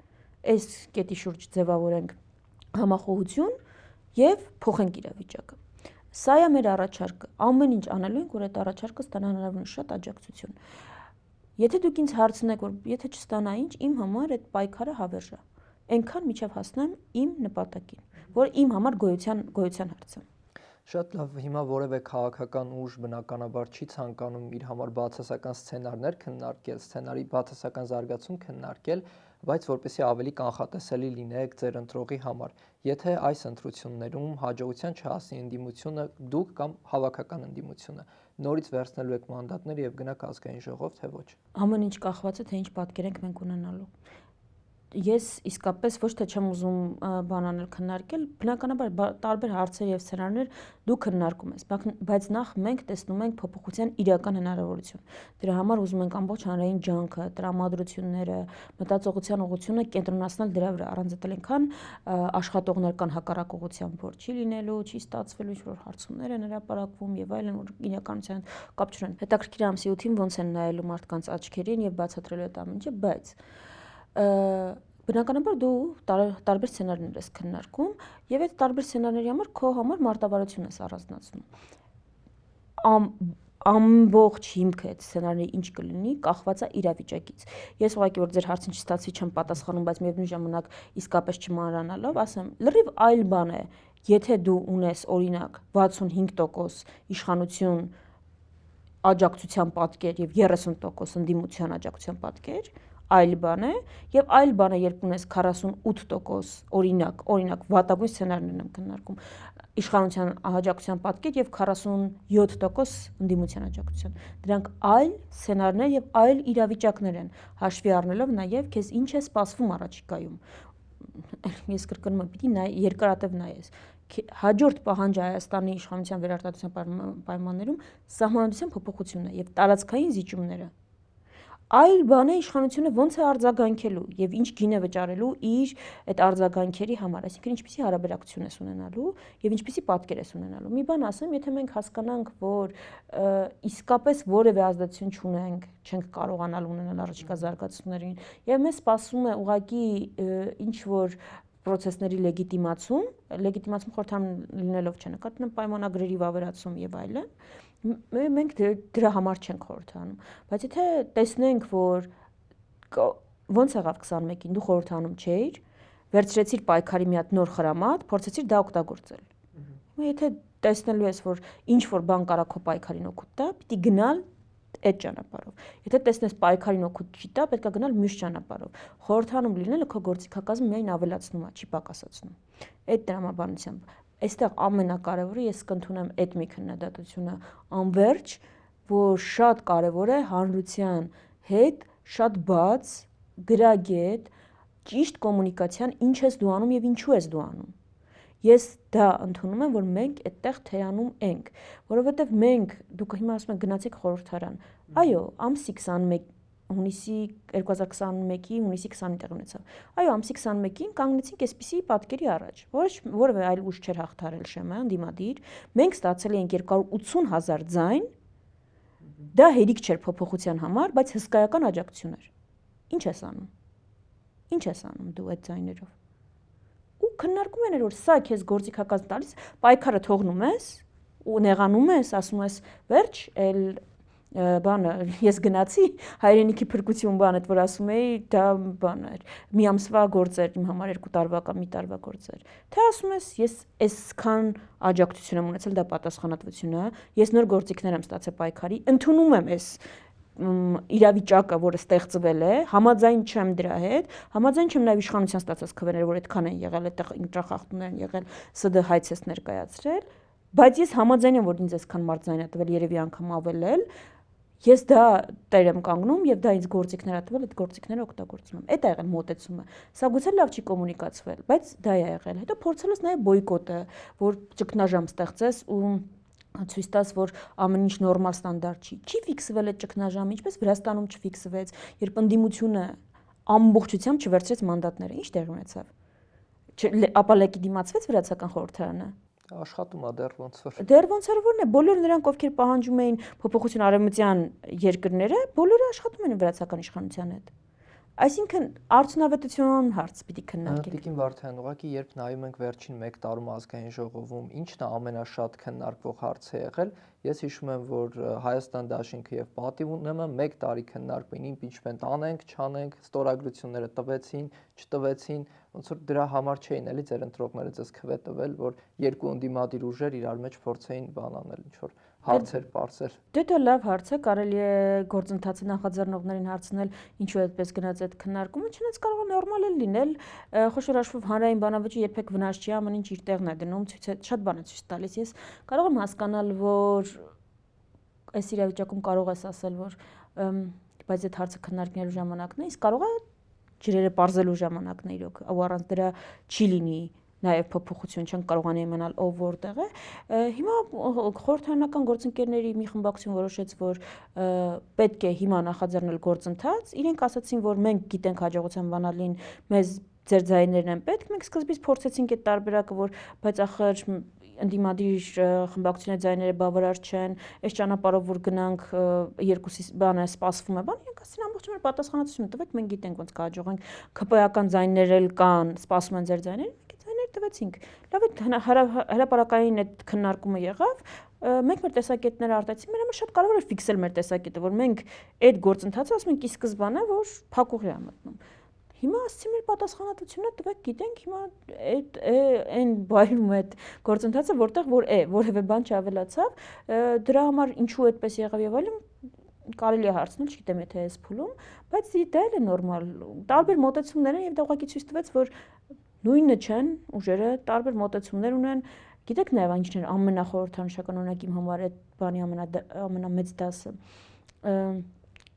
այս կետի շուրջ ձևավորենք համախոհություն եւ փոխենք իրավիճակը։ Սա է մեր առաջարկը։ Ամեն ինչ անելու ենք, որ այդ առաջարկը ստանա հնարավորինս շատ աջակցություն։ Եթե դուք ինձ հարցնեք, որ եթե չստանա ինչ, իմ համար այդ պայքարը հավերժ է։ Այնքան միջև հասնեմ իմ նպատակին, որ իմ համար գոյության հարց է։ Շատ լավ, հիմա որևէ քաղաքական ուժ բնականաբար չի ցանկանում իր համար բացասական սցենարներ քննարկել, սցենարի բացասական զարգացում քննարկել, բայց որպեսզի ավելի կանխատեսելի լինեք ձեր ընտրողի համար։ Եթե այս ընտրություններում հաջողության չհասնի ընդդիմությունը, դուք կամ հավաքական ընդդիմությունը, նորից վերցնելու եք մանդատներ եւ գնաք ազգային ժողով, թե ոչ։ Ամեն ինչ կախված է, թե ինչ պատկեր ենք մենք ունենալու։ Ես իսկապես ոչ թե չեմ ուզում բանանել քննարկել, բնականաբար տարբեր հարցեր եւ սցենարներ դու քննարկում ես, բայց նախ մենք տեսնում ենք փոփոխության իրական հնարավորություն։ Դրա համար ուզում ենք ամբողջ հանրային ջանքը, տրամադրությունները, մտածողության ուղղությունը կենտրոնացնել դրա վրա, առանց այդ այնքան աշխատողներ կան հակառակ ուղղությամբ, որ չի լինելու, չի ստացվելու, ինչ որ հարցումներ են հրապարակվում եւ այլն, որ իրականության կապ չունեն։ Հետաքրքիր ամսի 8-ին ոնց են նայելու մարդկանց աչքերին եւ բացատրելու այդ ամեն ինչը, բայց բնականաբար դու տարբեր սցենարներ ես քննարկում եւ այդ տարբեր սցենարների համար քո համար մարտավարություն ես առանձնացնում։ Ամբողջ հիմքը այդ սցենարների ինչ կլինի, կախված է իրավիճակից։ Ես ուղղակի որ ձեր հարցին չստացվի չեմ պատասխանում, բայց միևնույն ժամանակ իսկապես չմանրանալով, ասեմ, լրիվ այլ բան է, եթե դու ունես օրինակ 65% իշխանություն աջակցության պատկեր եւ 30% ընդդիմության աջակցության պատկեր, այլ բան է, եւ այլ բան է, երբ ունես 48% օրինակ վատագույն սցենարներն եմ քննարկում, իշխանության աջակցության պատկեր եւ 47% ընդդիմության աջակցության։ Դրանք այլ սցենարներ եւ այլ իրավիճակներ են, հաշվի առնելով նաեւ քեզ ինչ է սպասվում առաջիկայում։ Ես կրկնում եմ, պիտի երկարատև նայես։ Հաջորդ պահանջը Հայաստանի իշխանության վերարտադրության պայմաններում սահմանադրության փոփոխությունն է եւ տարածքային զիջումները։ Այլ բան է իշխանությունը ոնց է արձագանքելու եւ ինչ գին է վճարելու իր այդ արձագանքերի համար, այսինքն ինչպիսի հարաբերակցություն է ունենալու եւ ինչպիսի պատկեր է ունենալու։ Մի բան ասեմ, եթե մենք հասկանանք, որ իսկապես որևէ ազդեցություն չունենք, չենք կարողանալ ունենալ առաջիկա զարգացումներին եւ մեզ սպասում է ուղղակի ինչ որ process-ների լեգիտիմացում խորհրդան լինելով չէ նկատի պայմանագրերի վավերացում եւ այլն, մենք դրա համար չենք խորհրդանում, բայց եթե տեսնենք, որ ոնց եղավ 21-ին դու խորհրդանում չէիր, վերցրեցիր պայքարի մի հատ նոր խրամատ, փորձեցիր դա օգտագործել։ Եթե տեսնելու ես, որ ինչ որ բան կարա քո պայքարին օգուտ տա, պիտի գնալ այդ ճանապարհով։ Եթե տեսնես պայքարին օգուտ չի տա, պետք է գնալ մյուս ճանապարհով։ Խորհրդանում լինելը քո գործիքակազմը միայն ավելացնում է, չի պակասացնում։ Այդ տրամաբանությամբ այստեղ ամենակարևորը ես կընդունեմ այդ մի քննադատությունը անverջ, որ շատ կարևոր է հանրության հետ շատ բաց, գրագետ, ճիշտ կոմունիկացիան ինչ ես դու անում եւ ինչու ես դու անում։ Ես դա ընդունում եմ, որ մենք այդտեղ թեյանում ենք, որովհետեւ մենք դուք հիմա ասում եք գնացիք խորհրդարան։ Այո, ամսի 21 հունիսի 2021-ի հունիսի 20-ին տեղ ունեցավ։ Այո, ամսի 21-ին կանգնեցինք այսպիսի պատկերի առաջ, որևէ այլ ուժ չէր հաղթարել ՇՄ-ը, ընդդիմադիր, մենք ստացել էինք 280,000 ձայն, դա հերիք չէր փոփոխության համար, բայց հսկայական աջակցություն էր։ Ինչ ես անում։ Ինչ ես անում դու այդ ձայներով։ Ու քննարկում են, որ սա քեզ գործիքակազմ տալիս, պայքարը թողնում ես, ու նեղանում ես, ասում ես, վերջ, էլ բանը ես գնացի հայրենիքի փրկություն բան այդ որ ասում էի դա բան էր մի ամսվա գործ էր իմ համար 2 տարվա կամ մի տարվա գործ էր թե ասում ես ես այսքան աջակցություն եմ ունեցել դա պատասխանատվություն է ես նոր գործիքներ եմ ստացել պայքարի ընդունում եմ այս իրավիճակը որը ստեղծվել է համաձայն չեմ դրա հետ համաձայն չեմ նաև իշխանության ստացած քվեները որ այդքան են եղել այդտեղ ինտրախախտումներ են եղել ՍԴ հայցես ներկայացրել բայց ես համաձայն եմ որ ինձ այսքան մարդ ձայն է տվել երևի անգամ ավելել Ես դա տեր եմ կանգնում եւ դա ինձ գործիքներ ա տվել, այդ գործիքները օգտագործում եմ։ Այդ է եղել մոտեցումը։ Սա գուցե լավ չի կոմունիկացվել, բայց դա է եղել։ Հետո փորձել ես նաեւ բոյկոտը, որ ճգնաժամ ստեղծես ու ցույց տաս, որ ամեն ինչ նորմալ ստանդարտ չի։ Չի ֆիքսվել այդ ճգնաժամը, ինչպես Վրաստանում չֆիքսվեց, երբ ընդդիմությունը ամբողջությամբ չվերցրեց մանդատները։ Ինչ տեղ ունեցավ։ Ապա լեգիտիմացվեց վրացական խորհրդարանը։ Աշխատում է դեռ ոնց որ։ Դեռ ոնց որ որն է, բոլոր նրանք, ովքեր պահանջում էին փոփոխություն արևմտյան երկրները, բոլորը աշխատում են վրացական իշխանության հետ։ Այսինքն արդյունավետության հարց պիտի քննարկենք։ Տիկին Վարդան, ուղղակի երբ նայում ենք վերջին 1 տարում ազգային ժողովում, ինչն է ամենաշատ քննարկվող հարցը եղել, ես հիշում եմ, որ Հայաստան դաշինքը եւ Պատիվ ՈՒՆՄ 1 տարի քննարկվին, impeachment անենք, չանենք, ստորագրությունները տվեցին, չտվեցին, ոնց որ դրա համար չէին էլի ձեր ընտրողները ձեզ քվե տվել, որ երկու ընդդիմադիր ուժեր իրար մեջ փորձեին բան անել, ինչ որ հարցեր parcel։ Դե դա լավ հարց է, կարելի է գործընթացը նախաձեռնողներին հարցնել, ինչու այդպես գնաց այդ քննարկումը, չնայած կարող է նորմալ էլ լինել, խոշոր հաշվով հանրային բանավեճը երբեք վնաս չի, ամեն ինչ իր տեղն է դնում, շատ բան է ցույց տալիս։ Ես կարող եմ հասկանալ, որ այս իրավիճակում կարող ես ասել, որ բայց այդ հարցը քննարկելու ժամանակն է, իսկ կարող է ջրերը պարզելու ժամանակն է իրոք, ու առանց դրա չի լինի նաև փոփոխություն չեն կարողանի իմանալ ով որտեղ է։ Հիմա խորհրդարանական գործընկերների մի խմբակցություն որոշեց, որ պետք է հիմա նախաձեռնել գործընթաց։ Իրենք ասացին, որ մենք գիտենք հաջողության բանալին, մեզ ձեր ձայներն են պետք։ Մենք սկզբից փորձեցինք այդ տարբերակը, որ բայց ախր ընդդիմադիր խմբակցությունների ձայները բավարար չեն, այս ճանապարհով որ գնանք երկուսի բանը սպասվում է, բան իրենք ասին ամբողջովին պատասխանատվություն տվեք, մենք գիտենք ոնց կհաջողենք, ԿՊ-ական ձայներ էլ կան, սպասում են ձեր ձայները, ձայներ տվեցինք։ Լավ է հրապարակային այդ քննարկումը եղավ, մենք մեր տեսակետները արտացինք, մեր համար շատ կարևոր է ֆիքսել մեր տեսակետը, որ մենք այդ գործընթացը ասում ենք ի սկզբանե, որ փակուղի է մտնում։ Հիմա ասեցի մեր պատասխանատվությունը տվեք, գիտենք հիմա այն բայրում այդ գործընթացը, որտեղ որ որևէ բան չավելացավ, դրա համար ինչու այդպես եղավ եւ այլն կարելի է հարցնել, չգիտեմ եթե էս փուլում, բայց դա էլ է նորմալ։ Տարբեր մոտեցումներ են եւ դա ուղղակի ցույց տվեց, որ նույնը չեն ուժերը, տարբեր մոտեցումներ ունեն։ Գիտեք նաեւ ինչն է ամենախորհրդանշական օրինակ իմ համար այդ բանի ամենամեծ դասը։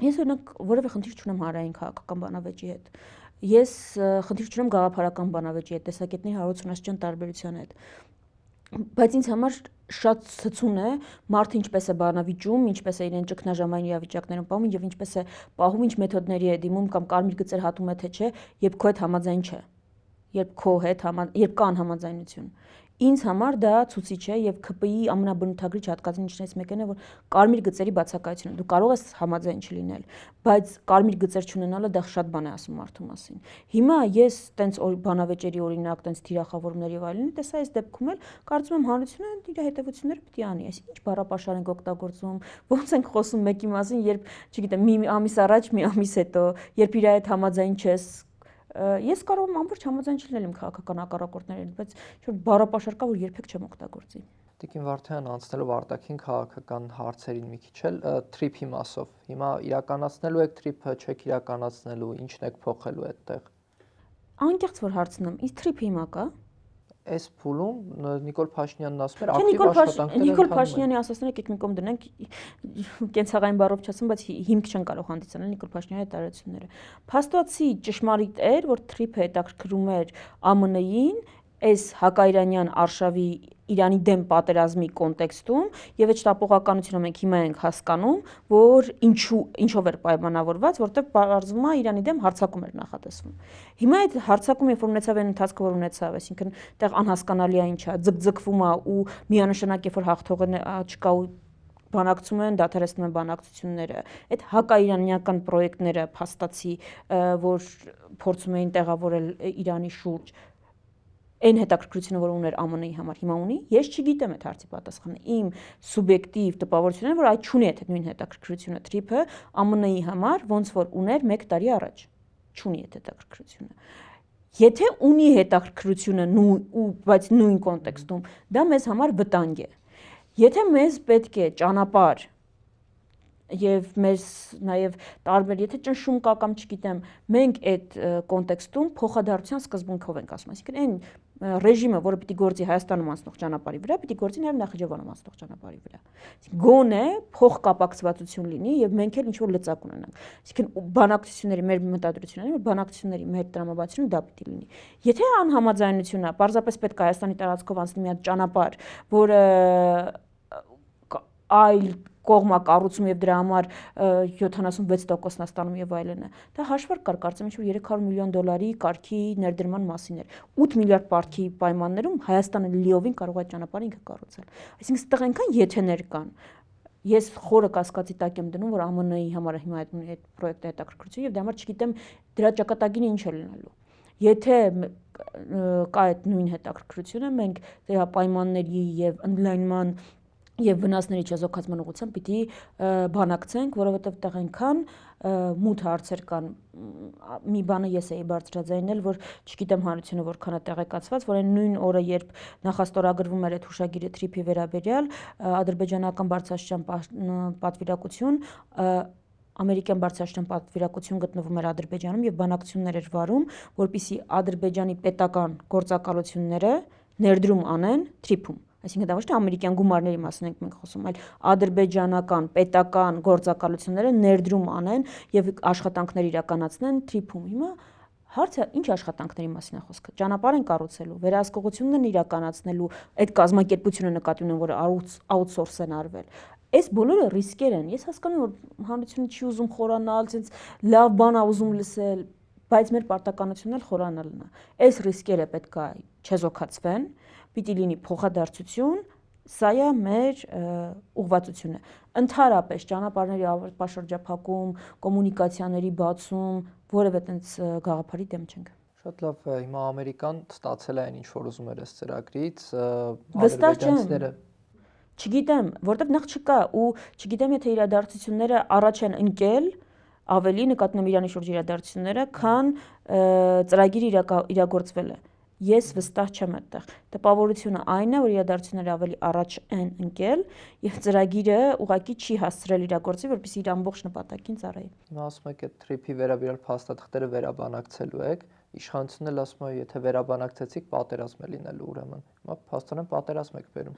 Ես օրինակ որևէ խնդիր չունեմ հանրային քաղաքական բանավեճի հետ։ Ես խնդիր չունեմ գաղափարական բանավեճի հետ, տեսակետների հարուցունաշրջան տարբերության հետ։ Բայց ինձ համար շատ ցցուն է մարդը ինչպես է բանավիճում, ինչպես է իրեն ճգնաժամային իրավիճակներում պահում եւ ինչպես է պահում, ինչ մեթոդների է դիմում կամ կարմիր գծեր հատում է թե չէ, երբ քո հետ համաձայն չէ, երբ կա անհամաձայնություն։ Ինձ համար դա ցուցիչ է եւ ՔՊԻ-ի ամենաբնութագրիչ հատկացներից մեկն է, որ կարմիր գծերի բացակայությունը։ Դու կարող ես համաձայն չլինել, բայց կարմիր գծեր չունենալը դա շատ բան է ասում մարդու մասին։ Հիմա ես տենց բանավեճերի օրինակ, տենց թիրախավորումներ եւ այլն, տեսա այս դեպքում էլ կարծում եմ հանրությունը իր հետևությունները պիտի անի, այսինքն ինչ բառապաշար ենք օգտագործում, ոնց ենք խոսում մեկի մասին, երբ, չգիտեմ, մի ամիս առաջ, մի ամիս հետո, երբ իր հետ համաձայն չես։ Ես կարող եմ ամբողջ համաձայն չլինել իմ քաղաքական հակառակորդների հետ, բայց ինչ-որ բառապաշար կա, որ երբեք չեմ օգտագործի։ Տիկին Վարդայան, անցնելով արտաքին քաղաքական հարցերին մի քիչ էլ թրիփի մասով։ Հիմա իրականացնելու եք թրիփը, չեք իրականացնելու, ինչն եք փոխելու այդտեղ։ Անկեղծ որ հարցնեմ, ինձ թրիփ հիմա կա։ Այս փուլում Նիկոլ Փաշինյանն ասում էր ակտիվ աշխատանքներ Նիկոլ Փաշինյանի ասածները եկեք մի կողմ դնենք, կենցաղային բառով չասեմ, բայց հիմք չեն կարող հանդիսանալ Նիկոլ Փաշինյանի տարածությունները։ Փաստացի ճշմարիտ էր, որ թրիփը հետաքրքրում էր ԱՄՆ-ին, այս հակաիրանյան արշավի Իրանի դեմ պատերազմի կոնտեքստում եւ այդ շտապողականությունը մենք հիմա ենք հասկանում, որ ինչով էր պայմանավորված, որտեղ բարձվում է Իրանի դեմ հարձակում էր նախատեսվում։ Հիմա այդ հարձակումը երբ ունեցավ այն ընթացքը, որ ունեցավ, այսինքն այդտեղ անհասկանալի է ինչա, ձգձգվում է ու միանշանակ երբ որ հաղթողը չկա ու բանակցում են, դադարեցնում են բանակցությունները, այդ հակաիրանական պրոյեկտները փաստացի, որ փորձում էին տեղավորել Իրանի շուրջ այն հետաքրքրությունը, որ ուներ ԱՄՆ-ի համար, հիմա ունի, ես չգիտեմ այդ հարցի պատասխանը։ Իմ սուբյեկտիվ տպավորությունն է, որ այդ չունի այդ նույն հետաքրքրությունը թրիփը ԱՄՆ-ի համար, ոնց որ ուներ 1 տարի առաջ։ Չունի այդ հետաքրքրությունը։ Եթե ունի հետաքրքրությունը բայց նույն կոնտեքստում, դա մեզ համար վտանգ է։ Եթե մեզ պետք է ճանապարհ եւ մեզ նաեւ տարբեր, եթե ճնշում կա կամ չգիտեմ, մենք այդ կոնտեքստում փոխադարձության սկզբունքով ենք ասում, այսինքն այն ռեժիմը, որը պիտի գործի Հայաստանում անցնող ճանապարհի վրա, պիտի գործի նաեւ Նախիջևանում անցնող ճանապարհի վրա։ Գոնե փոխկապակցվածություն լինի եւ մենք էլ ինչ-որ լծակ ունենանք։ Այսինքն բանակցությունների մեր մտադրությունն է, որ բանակցությունների մեր տրամաբանությունը դա պիտի լինի։ Եթե անհամաձայնություն է, պարզապես պետք է Հայաստանի տարածքով անցնի մի հատ ճանապարհ, որը այլ կողմա կառուցում եւ դրա համար 76%-ն է ստանում եւ այլն է։ Դա հաշվարկ կար, կարծեմ ինչ-որ $300 միլիոն կարգի ներդրման մասին էր։ 8 միլիարդ պարտքի պայմաններում Հայաստանը լիովին կարող է ճանապարհը ինքը կառուցել։ Այսինքն ստեղ այնքան եթեներ կան։ Ես խորը կասկածի տակ եմ դնում, որ ԱՄՆ-ի համար հիմա այդ պրոյեկտը հետաքրքրություն եւ դա համար չգիտեմ դրա ճակատագիրը ինչ է լինելու։ Եթե կա այդ նույն հետաքրքրությունը, մենք դրա պայմանների եւ ընդլայնման եւ վնասների չեզոքացման ուղղությամբ պիտի բանակցենք, որովհետեւ տեղ այնքան մութ հարցեր կան։ Մի բանը ես էի բարձրաձայնել, որ չգիտեմ հանրությունը որքան է տեղեկացված, որ այն նույն օրը, երբ նախաստորագրվում էր այդ հուշագիրը թրիփի վերաբերյալ, ադրբեջանական բարձրաստիճան պատվիրակություն ամերիկյան բարձրաստիճան պատվիրակություն գտնվում էր Ադրբեջանում եւ բանակցություններ էր վարում, որպիսի Ադրբեջանի պետական գործակալությունները ներդրում անեն թրիփում։ Այսինքն դա ոչ թե ամերիկյան գումարների մասին ենք մենք խոսում, այլ ադրբեջանական պետական գործակալությունները ներդրում անեն եւ աշխատանքներ իրականացնեն թրիփում։ Հիմա հարցը ինչ աշխատանքների մասին է խոսքը։ Ճանապարհ են կառուցելու, վերահսկողությունն են իրականացնելու, այդ կազմակերպությունը նկատի ունեն, որ outsource են արվել։ Այս բոլորը ռիսկեր են։ Ես հասկանում եմ, որ հանրությունը չի ուզում խորանալ, ցենց լավ բան է ուզում լսել, բայց մեր պարտականությունն էլ խորանալն է։ Այս ռիսկերը պետք է չեզոքացվեն, պիտի լինի փոխադարձություն, սա է մեր ուղղվածությունը։ Ընդհանրապես ճանապարհների ապաշրջափակում, կոմունիկացիաների բացում, որևէ տենց գաղափարի դեմ չենք։ Շատ լավ, հիմա Ամերիկան ստացել է այն ինչ որ ուզում էր այս ծրագրից, ադրբեջանցիները չգիտեմ, որտեղ նախ չկա ու չգիտեմ եթե իրադարձությունները առաջ են ընկել ավելի նկատի ունեմ Իրանի շուրջ իրադարձությունները, քան ծրագիրը իրագործվել է։ Ես վստահ չեմ այդտեղ։ Տպավորությունը այն է, որ իրադարձությունները ավելի առաջ են ընկել եւ ծրագիրը ուղղակի չի հասցրել իրագործի, որպեսզի իր ամբողջ նպատակին ծառայի։ Հիմա ասում եք այդ թրիփի վերաբերյալ փաստաթղթերը վերաբանակցելու եք, Իշխանությունն էլ ասում է, եթե վերաբանակցեցիք, պատերազմ է լինելու ուրեմն։ Հիմա փաստորեն պատերազմ եք բերում։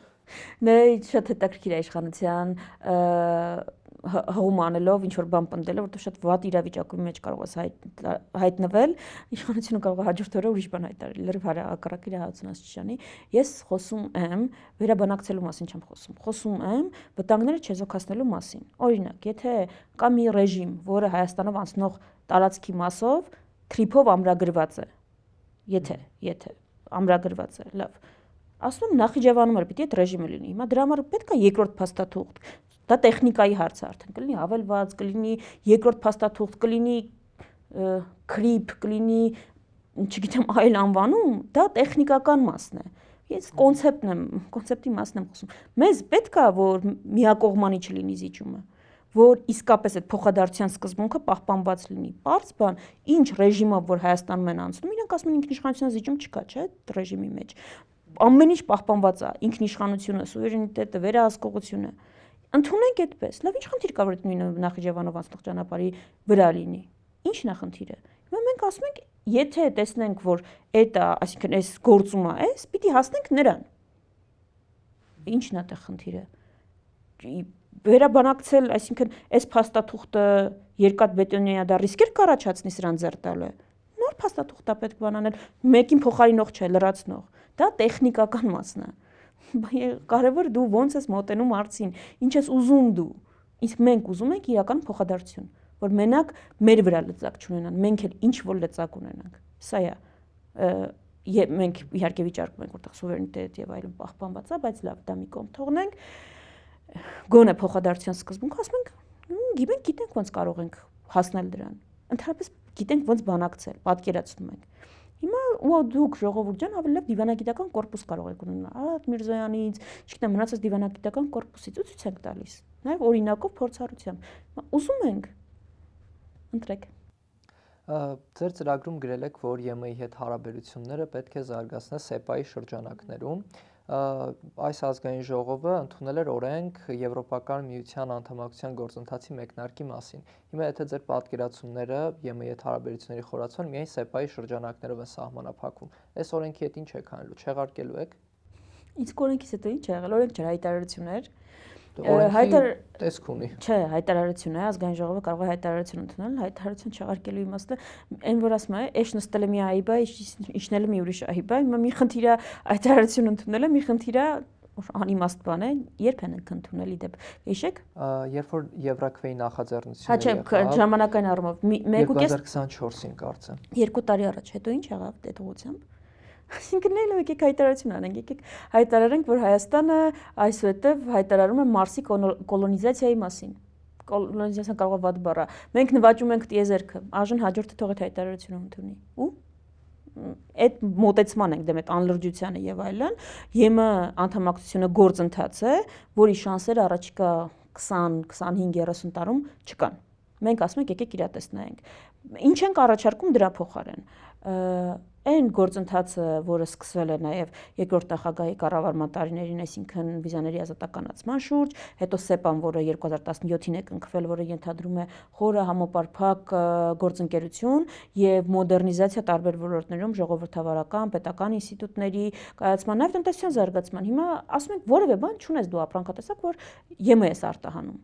Դե շատ հետաքրքիր է իշխանության հողում անելով ինչ որ բան պնդելը, որտեղ շատ վատ իրավիճակի մեջ կարող ես հայտնվել, իշխանությունը կարող է հաջորդ օրը ուրիշ բան հայտարարել, լրիվ հակառակ իր Հասունյանի։ Ես խոսում եմ վերաբանակցելու մասին չեմ խոսում։ Խոսում եմ վտանգները չեզոքացնելու մասին։ Օրինակ, եթե կա մի ռեժիմ, որը Հայաստանով անցնող տարածքի մասով թրիփով ամրագրված է, եթե ամրագրված է, լավ։ Ասում եմ Նախիջևանում էլ պիտի այդ ռեժիմը լինի։ Հիմա դրա համար պետք է երկրորդ փաստաթուղթ։ Դա տեխնիկայի հարց է արդեն, կլինի հավելված, կլինի երկրորդ փաստաթուղթ, կլինի քրիփ, կլինի, չգիտեմ, այլ անվանում, դա տեխնիկական մասն է։ Ես կոնցեպտի մասն եմ խոսում։ Մեզ պետք է որ միակողմանի չլինի զիջումը, որ իսկապես այդ փոխադարձության սկզբունքը պահպանված լինի։ Պարզ բան, ինչ ռեժիմով որ Հայաստանում են անցնում, իրենք ասում են ինքնիշխանության զիջում չկա, չէ՞, ռեժիմի մեջ։ Ամեն ինչ պահպանված է, ինքնիշխանությունը, սուվերենիտետը, վերահսկողությունը։ Ընդունենք այդպես։ Լավ, ինչ խնդիր կա որ այդ նույնը Նախիջևանով անցնող ճանապարհի վրա լինի։ Ինչն է խնդիրը։ Հիմա մենք ասում ենք, եթե տեսնենք, որ դա, այսինքն այս գործումը է, պիտի հասնենք նրան։ Ինչն է այդտեղ խնդիրը։ Վերաբանակցել, այսինքն այս փաստաթուղթը երկաթբետոնյա դա ռիսկեր կառաջացնի սրան ձեռ տալը։ Նոր փաստաթուղթ է պետք բան անել, մեկին փոխարինող չէ, լրացնող։ Դա տեխնիկական մասն է։ Կարևոր դու ոնց ես մոտենում հարցին, ինչ ես ուզում դու։ Իսկ մենք ուզում ենք իրական փոխադարձություն, որ մենակ մեր վրա լծակ չունենան, մենք էլ ինչ որ լծակ ունենանք։ Սա է։ Մենք իհարկե վիճարկում ենք, որտեղ սուվերենիտետ եւ այլն պահպանված է, բայց լավ, դա մի կողմ թողնենք։ Գոնե փոխադարձության սկզբունքը ասում ենք, գիտենք ոնց կարող ենք հասնել դրան։ Ընդհանրապես գիտենք ոնց բանակցել, պատկերացնում ենք։ Հիմա ու դուք ժողովուրդ ջան ավելի լավ դիվանագիտական կորպուս կարող եք ունենալ Արարատ Միրզոյանից, չգիտեմ, մնացած դիվանագիտական կորպուսից ու ցույց ենք տալիս։ Նաև օրինակով փորձառությամբ։ Ուզում ենք ընտրեք։ Ձեր ծրագրում գրել եք, որ ԵՄ-ի հետ հարաբերությունները պետք է զարգացնել ՍԵՊԱ-ի շրջանակներում։ Այս ազգային ժողովը ընդունել էր օրենք Եվրոպական միության անդամակցության գործընթացի մեկնարկի մասին։ Հիմա եթե ձեր պատկերացումները ԵՄ-ի հետ հարաբերությունների խորացման միայն ՍԵՊԱ-ի շրջանակներով են սահմանափակվում, այս օրենքի հետ ինչ եք անելու, չեղարկելու եք։ Իսկ օրենքից հետո ինչ է եղել, օրենք չէր հայտարարություններ։ Օրենքի տեսք ունի։ Չէ, հայտարարություն է, ազգային ժողովը կարող է հայտարարություն ընդունել, հայտարարություն չեղարկելու իմաստը, այն որ ասում է, էշ նստել է մի այբա, իջնել է մի ուրիշ այբա, հիմա մի խնդիր է հայտարարություն ընդունելը, մի խնդիր է անիմաստ բան է, երբ են ընդունել իդեպ։ Հիշեք։ Երբ որ Եվրաքվեի նախաձեռնությունը եղավ։ Հա, չէ, ժամանակային առումով 2024-ին կարծեմ։ 2 տարի առաջ, հետո ինչ եղավ այդ ուղղությամբ։ Այսինքն եկեք հայտարարություն անենք, եկեք հայտարարենք, որ Հայաստանը այսուհետև հայտարարում է Մարսի կոլոնիզացիայի մասին։ Կոլոնիզացիան կարող է վատ բառ է։ Մենք նվաճում ենք տիեզերքը, այժմ հաջորդը թող այդ հայտարարությունը ընդունի։ Ու այդ մոտեցման ենք դեմ այդ անլրջությանը եւ այլն, ԵՄ անդամակցությունը գործընթաց է, որի շանսերը առաջիկա 20-25-30 տարում չկան։ Մենք ասում ենք եկեք իրատես նայենք։ Ինչ ենք առաջարկում դրա փոխարեն։ Այն գործընթացը, որը սկսվել է նաև երկրորդ նախագահի կառավարման տարիներին, այսինքն վիզաների ազատականացման շուրջ, հետո ՍԵՊԱ-ն, որը 2017-ին է կնքվել, որը ենթադրում է խորը համապարփակ գործընկերություն եւ մոդեռնիզացիա տարբեր ոլորտներում ժողովրդավարական, պետական ինստիտուտների կայացման, նաև տնտեսության զարգացման։ Հիմա ասում ենք որևէ բան չունես դու ապրանքատեսակ, որ ԵՄ ես արտահանում։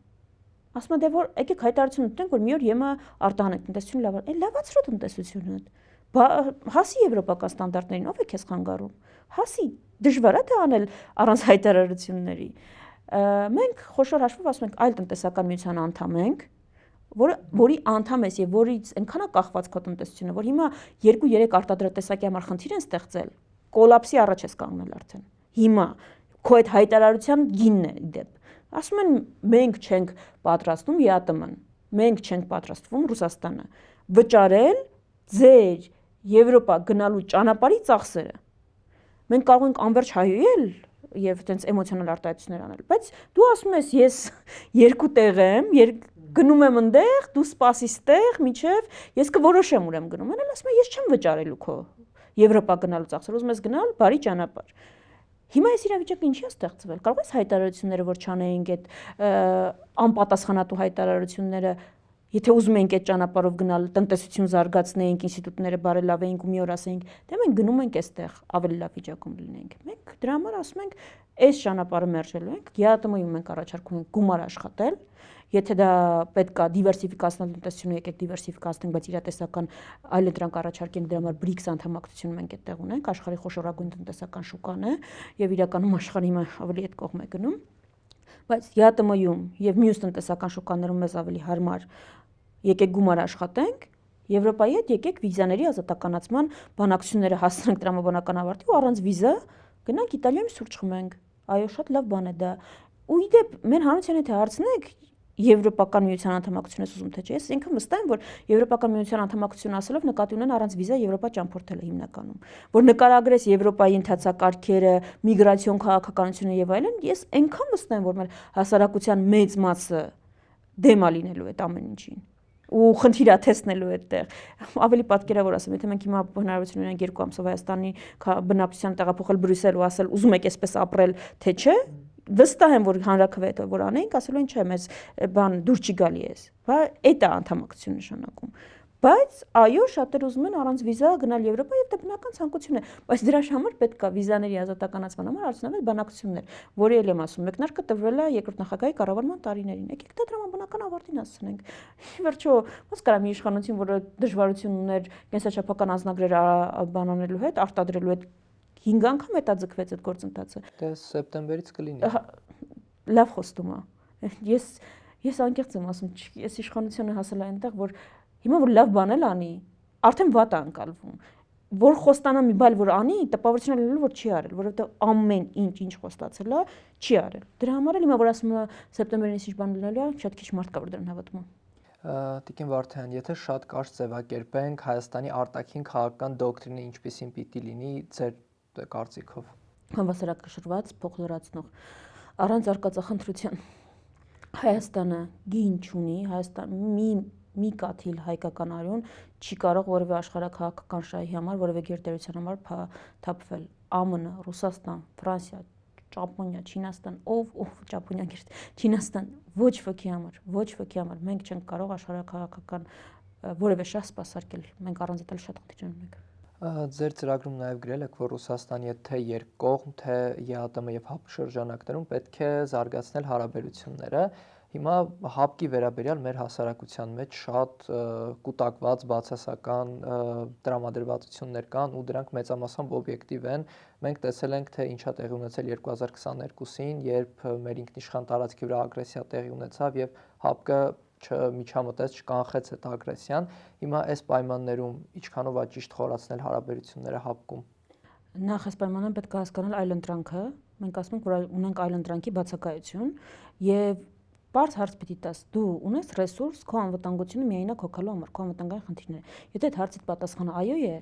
Ասում եմ դե որ եկեք հայտարարություն ընդունենք, որ մի օր ԵՄ արտահանենք տնտեսությունը լավ։ Այն լավացրու տնտեսությունը։ Հասի եվրոպական ստանդարտներին, ով է քեզ խանգարում։ Հասի, դժվար է դա անել առանց հայտարարությունների։ Մենք խոշոր հաշվով ասում ենք այլ տնտեսական միության անդամ ենք, որի անդամ ես եւ որից այնքան է կախված քո տնտեսությունը, որ հիմա 2-3 արտադրատեսակի համար խնդիր են ստեղծել, կոլապսի առաջ ես կանգնել արդեն։ Հիմա քո այդ հայտարարության գինն է դեպ։ Ասում են մենք չենք պատրաստում ԵԱՏՄ-ն, մենք չենք պատրաստվում Ռուսաստանը վճարել ձեր Եվրոպա գնալու ճանապարհի ծախսերը։ Մենք կարող ենք անverջ հայոյել եւ այտենց էմոցիոնալ արտահայտություններ անել, բայց դու ասում ես ես 2 տեղ եմ, գնում եմ այնտեղ, դու սպասի ստեղ, միջև ես կորոշեմ ուրեմն գնում եմ, ասում եմ ես չեմ վճարելու քո Եվրոպա գնալու ծախսերը, ուզում ես գնալ բարի ճանապարհ։ Հիմա այս իրավիճակը ինչի է ստեղծվել։ Կարող ես հայտարարությունները, որ չանեինք այդ անպատասխանատու հայտարարությունները Եթե ուզում ենք այդ ճանապարհով գնալ, տնտեսություն զարգացնենք, ինստիտուտները բարելավենք ու մի օր ասենք, դե մենք գնում ենք այստեղ, ավելի լավ վիճակում լինենք։ Մենք դրա համար ասում ենք, այս ճանապարհը մերժելու ենք, ԵԱՏՄ-ում մենք առաջարկում ենք գումար աշխատել, եթե դա պետք է դիվերսիֆիկացնել տնտեսությունը, եկեք դիվերսիֆիկացնենք, բայց իրատեսական այլ դրանք առաջարկենք, դրա համար BRICS անդամակցություն մենք այդտեղ ունենք, աշխարհի խոշորագույն տնտեսական շուկան է, եւ իրականում աշխարհի ավելի այդ կողմ է գնում։ Բայց ԵԱՏՄ-ում եւ մյուս տնտեսական շուկաներում մեզ ավելի հարմար եկեք գումար աշխատենք, Եվրոպայի հետ եկեք վիզաների ազատականացման բանակցությունները հասցնենք տրամաբանական ավարտի ու առանց վիզա գնանք Իտալիայում սուրճ խմենք։ Այո, շատ լավ բան է դա։ Ու իդեպ մեն հանրության հետ հարցնեք Եվրոպական միության անդամակցություն ես ուզում թե չէ։ Ես ինքն վստահ եմ, որ Եվրոպական միության անդամակցություն ասելով նկատի ունեն առանց վիզա Եվրոպա ճամփորդելը հիմնականում։ Որ նկարագրես Եվրոպայի ընթացակարգերը, միգրացիոն քաղաքականությունը եւ այլն, ես այնքան վստահ եմ, որ մեր հասարակության մեծ մասը դեմ է լինելու այդ ամեն ինչին ու խնդիր է տեսնելու այդտեղ։ Ավելի պատկերավոր ասեմ, եթե մենք հիմա հնարավորություն ունենք 2 ամսով Հայաստանի բնակչության տեղափոխել Բրյուսել ու ասել ուզում եք այսպես ապրել, թե չէ, վստահ եմ, որ հանրաքվեը որ անենք, ասելու են չէ, մեզ բան դուր չի գալի էս։ Բայց այդ է անդամակցություն նշանակում։ Բայց այո, շատերը ուզում են առանց վիզա գնալ Եվրոպա եւ դա բնական ցանկություն է, բայց դրա համար պետք է վիզաների ազատականացման համար արդյունավետ բանակցություններ, որի էլ եմ ասում, մեկնարկը տվել է երկրորդ նախագահի կառավարման տարիներին։ Եկեք դա տրամաբանական ավարտին հասցնենք։ Ի վերջո, ոնց կարա մի իշխանություն, որը դժվարություն ուներ կենսաչափական անձնագրեր բանանելու հետ, արտադրելու հետ 5 անգամ հետաձգվեց այդ գործընթացը։ Դե սեպտեմբերից կլինի։ Լավ խոստում է։ Ես անկեղծ եմ ասում, այս իշխանությունը հասել է այնտեղ, որ հիմա որ լավ բան էլ անի, արդեն վատ է անցալվում։ Որ խոստանա մի բան որ անի, տպավորություն լինելու որ չի արել, որովհետեւ ամեն ինչ խոստացել է, չի արել։ Դրա համար էլ հիմա որ ասում է սեպտեմբերին ինչ բան լինելու է, շատ քիչ մարդ կա որ դրան հավատում է։ Տիկին Վարդան, եթե շատ կարճ ձևակերպենք Հայաստանի արտաքին քաղաքական դոկտրինը ինչպիսին պիտի լինի ձեր կարծիքով։ Հավասարակշռված, փոխլրացնող, առանց արկածախնդրության։ Հայաստանը գին չունի, Հայաստան մի կաթիլ հայկական արյուն չի կարող որևէ աշխարհակաղակական շահի համար, որևէ գերտերության համար թափվել։ ԱՄՆ, Ռուսաստան, Ֆրանսիա, Ճապոնիա, Չինաստան, Ճապոնիա գերտ, Չինաստան ոչ ոքի համար մենք չենք կարող աշխարհակաղակական որևէ շահ սպասարկել։ Մենք առանց դա շատ խնդիր ունենք։ Ձեր ծրագրում նաև գրել եք, որ Ռուսաստանի հետ թե երկկողմ, թե ԵԱՏՄ եւ ՀԱՊ շրջանակներում պետք է զարգացնել հարաբերությունները։ Հիմա ՀԱՊԿ-ի վերաբերյալ մեր հասարակության մեջ շատ կուտակված բացասական տրամադրվածություններ կան ու դրանք մեծամասամբ օբյեկտիվ են։ Մենք տեսել ենք, թե ինչա տեղի ունեցել 2022-ին, երբ մեր ինքնիշխան տարածքի վրա ագրեսիա տեղի ունեցավ եւ ՀԱՊԿ-ը չմիջամտեց, չկանխեց այդ ագրեսիան։ Հիմա այս պայմաններում ինչքանով է ճիշտ խորացնել հարաբերությունները ՀԱՊԿ-ում։ Նախ այս պայմաններում պետք է հասկանալ այլընտրանքը։ Մենք ասում ենք, որ ունենք այլընտրանքի բացակայություն եւ Պարզ հարց պիտի տաս, դու ունես ռեսուրս, քո անվտանգությունը միայնակ հոգալու համար, քո անվտանգային խնդիրները։ Եթե այդ հարցիդ պատասխանը այո է,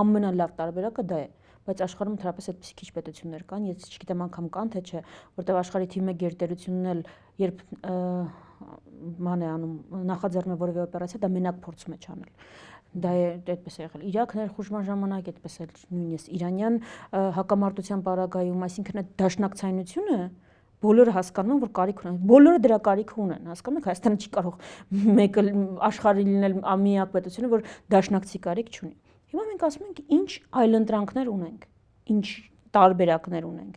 ամենալավ տարբերակը դա է, բայց աշխարհում թերապես այդպիսի քիչ պետություններ կան, ես չգիտեմ անգամ կան թե չէ, որտեղ աշխարհի թիմը գերտերությունն էլ երբ ման է անում, նախաձեռնում է որևէ օպերացիա, դա մենակ փորձում է չանել։ Դա է այդպես է եղել։ Իրաք ներխուժման ժամանակ այդպես էլ նույնիսկ իրանյան հակամարտության պարագայում, այսինքն այդ դաշնակցայնությունը բոլորը հասկանում են, որ կարիք ունեն։ Բոլորը դրա կարիքը ունեն, հասկանում եք, Հայաստանը չի կարող մեկը աշխարհի լինել միակ պետությունը, որ դաշնակցի կարիք չունի։ Հիմա մենք ասում ենք, ինչ այլընտրանքներ ունենք, ինչ տարբերակներ ունենք։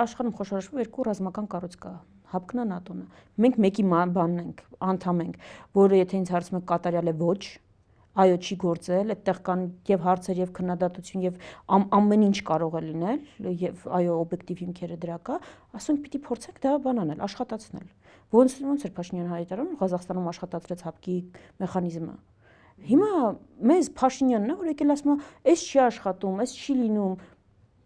Աշխարհում խոշորաշվով երկու ռազմական կառույց կա, ՀԱՊԿ-ն ու ՆԱՏՕ-ն։ Մենք մեկի բանն ենք, անդամ ենք, որը եթե ինձ հարցում եք կատարյալ է ոչ, այո չի գործել, այդտեղ կան եւ հարցեր եւ քննադատություն եւ ամեն ինչ կարող է լինել եւ այո օբյեկտիվ հիմքերը դրա կա, ասենք պիտի փորձենք դա բան անել, աշխատացնել։ Ոնց էր Փաշինյանը հայտարարում, Ղազախստանում աշխատացրեց ՀԱՊԿ-ի մեխանիզմը։ Հիմա մեզ Փաշինյանն է, որ եկել ասում է, «Էս չի աշխատում, էս չի լինում»։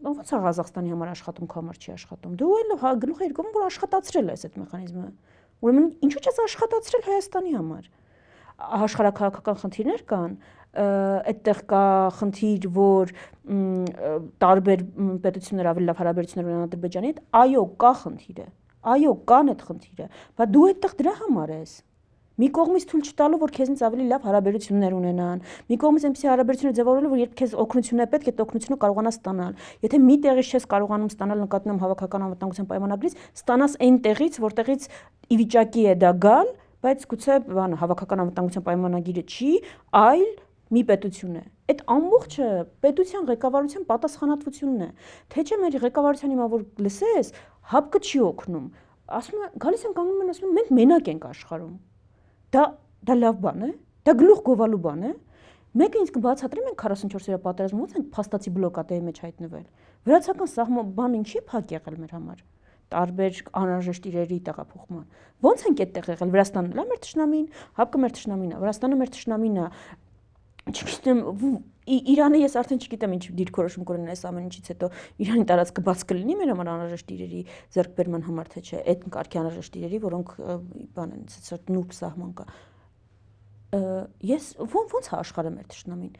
Ոնց է Ղազախստանի համար աշխատում, քո համար չի աշխատում։ Դու էլ գլուխ երկում որ աշխատացրել ես այդ մեխանիզմը։ Ուրեմն ինչու՞ չես աշխատացրել Հայաստանի համար։ Աշխարհակաղակական խնդիրներ կան, այդտեղ կա խնդիր, որ տարբեր պետություններ ավելի լավ հարաբերություններ ունենան Ադրբեջանի հետ, այո, կա խնդիրը, այո, կան այդ խնդիրը, բայց դու այդտեղ դրա համար ես։ Մի կողմից թույլ չտալու, որ քեզնից ավելի լավ հարաբերություններ ունենան, մի կողմից այնպիսի հարաբերություններ ձևավորելու, որ երբ քեզ օգնություն է պետք, այդ օգնությունը կարողանաս ստանալ։ Եթե մի տեղից չես կարողանում ստանալ նկատի ունեմ հավաքական անվտանգության պայմանագրից, ստանաս այն տեղից, որտեղից ի վիճակի է դա գալ, բայց գուցե բանը հավաքական անվտանգության պայմանագիրը չի, այլ մի պետություն է։ Այդ ամբողջը պետության ղեկավարության պատասխանատվությունն է։ Թե չէ մեր ղեկավարության հիմա որ լսես, հապկը չի օգնում։ Ասում են, գալիս են կանգնում են ասում են մենք մենակ ենք աշխարհում։ Դա լավ բան է, դա գլուխ գովալու բան է։ Մեկը ինձ կբացատրի մենք 44-րդ պատերազմում ոնց ենք փաստացի բլոկադայի մեջ հայտնվել։ Վրացական սահման բան ինչի փակ եղել մեր համար։ Տարբեր անհրաժեշտ իրերի տեղափոխման։ Ոնց ենք այդտեղ եղել։ Վրաստանն էլ է մեր թշնամին, հապկը մեր թշնամին է, Վրաստանը մեր թշնամին է։ Չգիտեմ, Իրանը ես արդեն չգիտեմ ինչ դիրքորոշում կունենա այս ամեն ինչից հետո Իրանի տարածքը բաց կլինի մեր համար անհրաժեշտ իրերի ձեռքբերման համար թե չէ, այդ կարգի անհրաժեշտ իրերի, որոնք բան են, նուրբ սահման կա։ Ես ոնց է աշխարհը մեր թշնամին։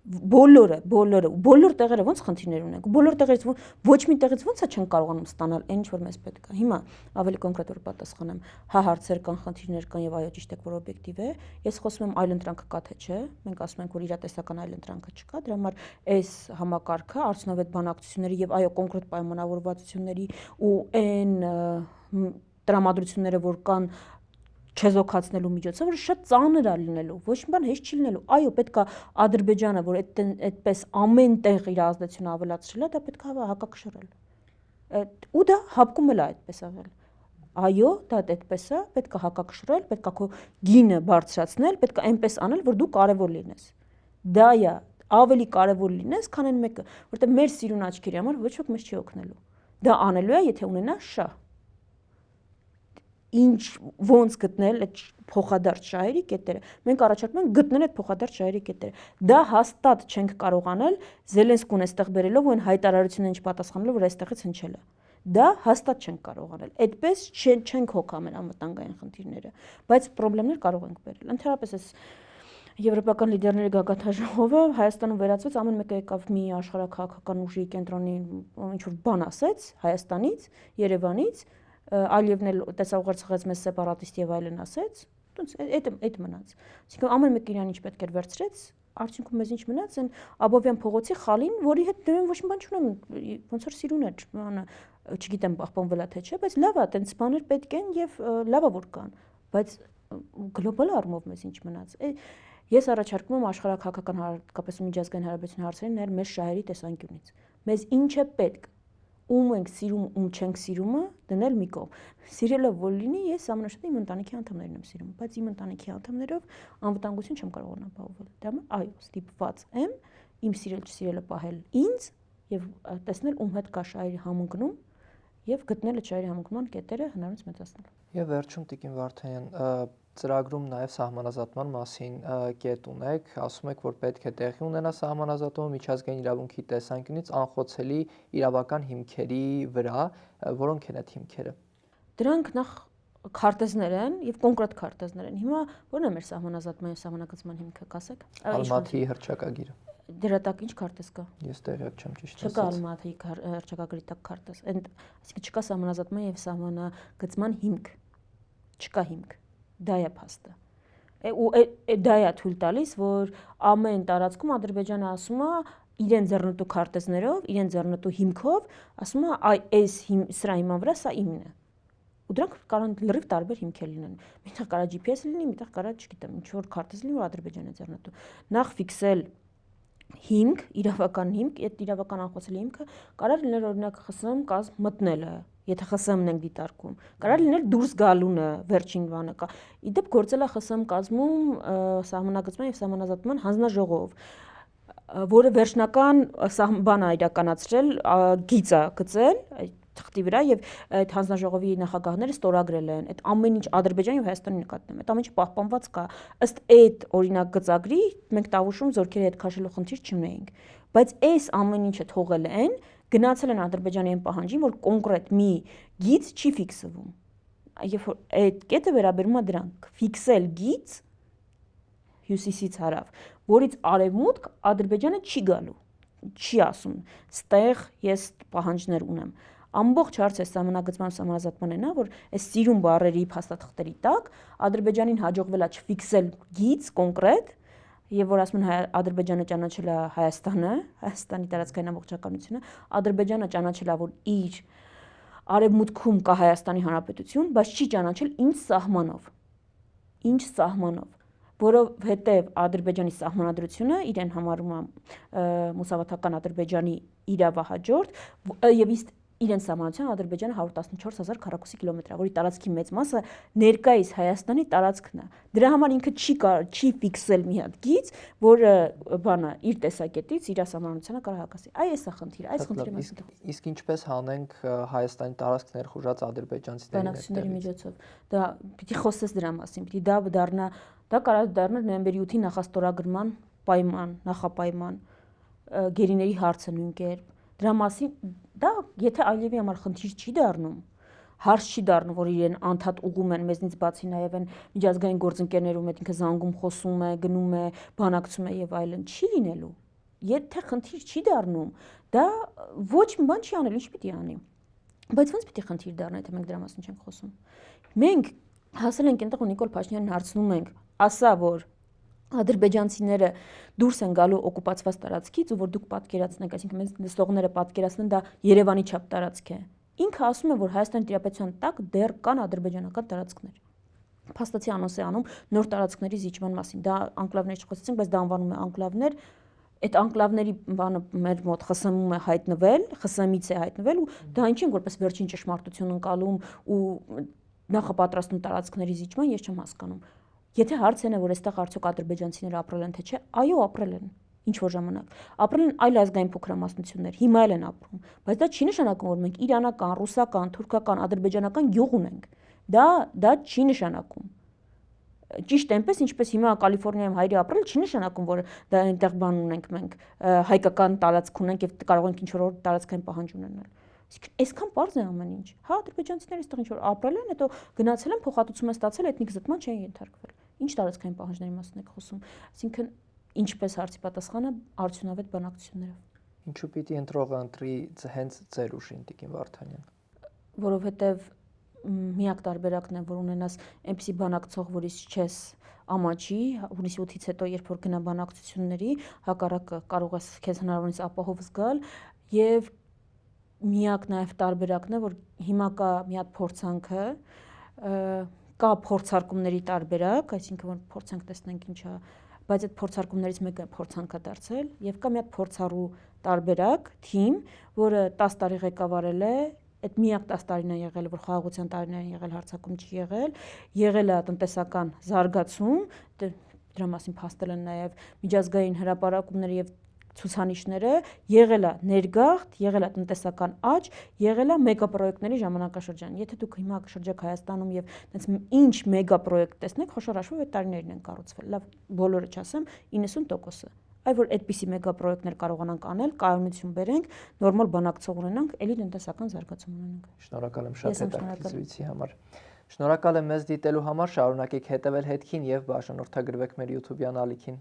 Բոլոր տեղերը ոնց խնդիրներ ունենք։ Բոլոր տեղերից ոչ մի տեղից ոնց է չեն կարողանում ստանալ այն ինչ որ մեզ պետք է։ Հիմա ավելի կոնկրետ որ պատասխանեմ, հա հարցեր կան, խնդիրներ կան եւ այո ճիշտ է որ օբյեկտիվ է։ Ես խոսում եմ այլընտրանքը կա թե չէ։ Մենք ասում ենք որ իրատեսական այլընտրանքը չկա, դրա համար այս համակարգը արդյունավետ բանակցությունների եւ այո կոնկրետ պայմանավորվածությունների ու այն տրամադրությունները որ կան չեզոքացնելու միջոցով, որը շատ ծանր է լինելու, ոչ մի բան հեշտ չի լինելու։ Այո, պետք է Ադրբեջանը, որ այդպես ամեն տեղ իր ազդեցությունը ավելացրել է, դա պետք է հակակշռել։ Ու դա հապկում էլ է այդպես աղել։ Այո, դա այդպես է, պետք է հակակշռել, պետք է քո գինը բարձրացնել, պետք է այնպես անել, որ դու կարևոր լինես։ Դա է, ավելի կարևոր լինես, քան այն մեկը, որտեղ մեր սիրուն աչքերի համար ոչ ոք մեզ չի օգնելու։ Դա անելու է, եթե ունենա շահ։ Ինչ ոնց գտնել այդ փոխադարձ շահերի կետերը։ Մենք առաջարկում ենք գտնել այդ փոխադարձ շահերի կետերը։ Դա հաստատ չենք կարողանել Զելենսկուն այստեղ բերելով ու այն հայտարարությունն ինչ պատասխանելով, որ այստեղից հնչել է։ Դա հաստատ չենք կարողանել։ Այդպես չենք հոգա մեր անվտանգային խնդիրները, բայց խնդիրներ կարող ենք բերել։ Ընդհանրապես այս եվրոպական լիդերների գագաթաժողովը Հայաստանում վերածվեց, ամեն մեկը եկավ մի աշխարհաքաղաքական ուժի կենտրոնի ինչ որ բան ասեց Հայաստանից, Երևանից Ալիևն էլ տեսաուղերձղեց մեզ սեպարատիստ եւ այլն ասեց, այդ մնաց։ Այսինքն ամեն մեկը իրան ինչ պետք էր վերցրեց, արդյունքում մեզ ինչ մնաց այն Աբովյան փողոցի խալին, որի հետ դեմ ոչ մի բան չունեմ, ոնց որ սիրուն էր, բանը, չգիտեմ պահպանվել է թե չէ, բայց լավ է, տենց բաներ պետք են եւ լավ է որ կան, բայց գլոբալ առումով մեզ ինչ մնաց։ Ես առաջարկում եմ աշխարհաքաղաքական հատկապես միջազգային հարաբերությունների հարցերին նայել մեր շահերի տեսանկյունից։ Մեզ ինչ է պետք ում ենք սիրում, ում չենք սիրումը դնել մի կողմ։ Սիրելը որ լինի, ես ամենաշատը իմ ընտանիքի անդամներն եմ սիրում, բայց իմ ընտանիքի անդամներով անվտանգություն չեմ կարող ապահովել։ Դա այո, ստիպված եմ իմ սիրել-չսիրելը պահել ինձ եւ տեսնել ում հետ կա շահերի համընկնում եւ գտնել այդ շահերի համընկման կետերը հնարավորինս մեծացնել։ Եվ վերջում Տիկին Վարդանյան, ծրագրում նաև սահմանազատման մասին կետ ունեք, ասում եք, որ պետք է տեղի ունենա սահմանազատումը միջազգային իրավունքի տեսանկյունից անխոցելի իրավական հիմքերի վրա, որոնք են այդ հիմքերը։ Դրանք նախ քարտեզներ են եւ կոնկրետ քարտեզներ են։ Հիմա ո՞րն է մեր սահմանազատման եւ սահմանագծման հիմքը, կասեք։ Ալմատիի հռչակագիրը։ Դրա տակ ինչ քարտեզ կա։ Ես տեղյակ չեմ ճիշտ ասած։ Չկա Ալմատիի հռչակագրի տակ քարտեզ։ Այսինքն չկա սահմանազատման եւ սահմանագծման հիմք։ Չկա հիմք։ Դա է փաստը։ Ու դա է թույլ տալիս, որ ամեն տարածքում Ադրբեջանը ասում է իրեն ձեռնտու քարտեզներով, իրեն ձեռնտու հիմքով, ասում է այս սրա հիման վրա սա իմն է։ Ու դրանք կարող են լրիվ տարբեր հիմքեր լինեն։ Միտեղ կարա GPS լինի, միտեղ կարա, չգիտեմ, ինչ որ քարտեզ լինի, որ Ադրբեջանը ձեռնտու։ Նախ ֆիքսել հիմք, իրավական հիմք, այդ իրավական անխոցելի հիմքը կարող լինել օրինակ ԽՍՀՄ կազմ մտնելը, եթե ԽՍՀՄ-ն ենք դիտարկում, կարող լինել դուրս գալունը, վերջին բանը կա։ Իդեպ գործել է ԽՍՀՄ կազմում սահմանագծման եւ սահմանազատման հանձնաժողով, որը վերջնական բան է իրականացրել, գիծ է գծել թղթի վրա եւ այդ հանձնաժողովի նախագահները ստորագրել են այդ ամեն ինչ Ադրբեջանի եւ Հայաստանի նկատմամբ այդ ամեն ինչը պահպանված կա ըստ այդ օրինակ գծագրի մենք Տավուշում զորքերի հետ քաշելու խնդիր չունեինք բայց այս ամեն ինչը թողել են գնացել են Ադրբեջանի այն պահանջին որ կոնկրետ մի գիծ չի ֆիքսվում երբ որ այդ կետը վերաբերում է դրանք ֆիքսել գիծ հյուսիսից հարավ որից արևմուտք Ադրբեջանը չի գալու չի ասում ստեղ ես պահանջներ ունեմ ամբողջ հարցը սահմանագծման սահմանազատման է նա, որ այս սիրուն բառերի փաստաթղթերի տակ Ադրբեջանին հաջողվել է չֆիքսել գիծ կոնկրետ եւ որ ասում են Ադրբեջանը ճանաչել է Հայաստանը, Հայաստանի տարածքային ամբողջականությունը, Ադրբեջանը ճանաչել է որ իր արևմուտքում կա Հայաստանի Հանրապետություն, բայց չի ճանաչել ինչ սահմանով։ ինչ սահմանով, որովհետև Ադրբեջանի սահմանադրությունը իրեն համարում է մուսավաթական Ադրբեջանի իրավահաջորդ եւ իրեն սահմանության Ադրբեջանը 114,000 քառակուսի կիլոմետր է, որի տարածքի մեծ մասը ներկայիս Հայաստանի տարածքն է։ Դրա համար ինքը չի ֆիքսել մի հատ գիծ, որը բանը իր տեսակետից իր սահմանությանը կարող հակասի։ Այս է խնդիրը, այս խնդիրը մենք իսկ ինչպես հանենք Հայաստանի տարածք ներխուժած ադրբեջանցիների բանակցությունների միջոցով։ Դա պիտի խոսես դրա մասին, պիտի դա կարող դառնա նոյեմբերի 8-ի նախաստորագրման նախապայման, գերիների հարցը նույն կերպ։ Դրա մասին դա եթե Ալիևի համար խնդիր չի դառնում, հարց չի դառնում, որ իրեն անդադ ուղում են մեզնից բացի նաև են միջազգային գործընկերներում հետ ինքը զանգում խոսում է, գնում է, բանակցում է եւ այլն, չի լինելու։ Եթե խնդիր չի դառնում, դա ոչ մի բան չի անել, ինչ պիտի անի։ Բայց ո՞նց պիտի խնդիր դառնա, եթե մենք դրա մասին չենք խոսում։ Մենք հասել ենք այնտեղ ու Նիկոլ Փաշինյանին հարցնում ենք, ասա որ ադրբեջանցիները դուրս են գալու օկուպացված տարածքից ու որ դուք պատկերացնեք, այսինքն մեզ նստողները պատկերացնեն դա Երևանի չափ տարածք է։ Ինքը ասում է, որ Հայաստանի Տիրապետության տակ դեռ կան ադրբեջանական տարածքներ։ Փաստացի անոնս է անում նոր տարածքների զիջման մասին։ Դա անկլավների չխոսեցինք, բայց դա անվանում է անկլավներ։ Այդ անկլավների բանը մեր մոտ ԽՍՀՄ-ում է հայտնվել, ԽՍՀՄ-ից է հայտնվել ու դա ինչ են որպես վերջին ճշմարտություն ընկալում ու նախապատրաստում տարածքների զիջման, ես չեմ հասկանում։ Եթե հարցն է, որ այստեղ արդյոք ադրբեջանցիները ապրել են թե չէ, այո, ապրել են ինչ որ ժամանակ։ Ապրել են այլ ազգային փոքրամասնություններ, հիմա էլ են ապրում, բայց դա չի նշանակում, որ մենք իրանական, ռուսական, թուրքական, ադրբեջանական գյուղ ունենք։ Դա չի նշանակում։ Ճիշտ այնպես, ինչպես հիմա Կալիֆոռնիայում հայրի ապրել, չի նշանակում, որ դա այնտեղ բան ունենք մենք, հայկական տարածք ունենք եւ կարող ենք ինչ որ տարածքային պահանջ ունենալ։ Այսքան պարզ է ամեն ինչ։ Հա, ադրբեջանցիները այստեղ ինչ որ ապրել են, հետո գնացել են, փոխհատուցում են ստացել, էթնիկ զտման չեն ենթարկվել։ Ինչ տարածքային պահանջների մասին եք խոսում։ Այսինքն ինչպես հարցի պատասխանը արդյունավետ բանակցություններով։ Ինչու պիտի ընտրողը ընտրի հենց ձեր ուժին, Տիկին Վարդանյան։ Որովհետև միակ տարբերակն է, որ ունենաս այնպիսի բանակցող, որից չես ամաչի, հունիսի 8-ից հետո երբ որ գնա բանակցությունների, հակառակը կարող ես քեզ հնարավորինս ապահով զգալ եւ միակ նաև տարբերակն է, որ հիմա կա մի հատ փորձանքը, կա փորձարկումների տարբերակ, այսինքն որ փորձանք տեսնենք ինչա, բայց այդ փորձարկումներից մեկը փորձանք է դարձել եւ կա մի հատ փորձառու տարբերակ, թիմ, որը 10 տարի ղեկավարել է, այդ միակ 10 տարին է եղել, որ խաղաղության տարիներ են եղել, հարձակում չի եղել է տնտեսական զարգացում, դրա մասին փաստել են նաև միջազգային հրապարակումները եւ ցուցանիշները, եղել է ներգաղթ, եղել է տնտեսական աճ, եղել է մեգապրոյեկտների ժամանակաշրջան։ Եթե դուք հիմա շրջեք Հայաստանում եւ այնց ինչ մեգապրոյեկտ տեսնեք, խոշոր հաշվով այդ տարիներին են կառուցվել։ Լավ, բոլորը չասեմ, 90%-ը։ Այ որ այդպիսի մեգապրոյեկտներ կարողանանք անել, կայունություն բերենք, նորմալ բանակցող ունենանք, ելի տնտեսական զարգացում ունենանք։ Շնորհակալ եմ շատ հետաքրքիր զրույցի համար։ Շնորհակալ եմ մեզ դիտելու համար, շարունակեք հետևել հետքին եւ բաժանորդագրվեք մեր YouTube-յան ալիքին։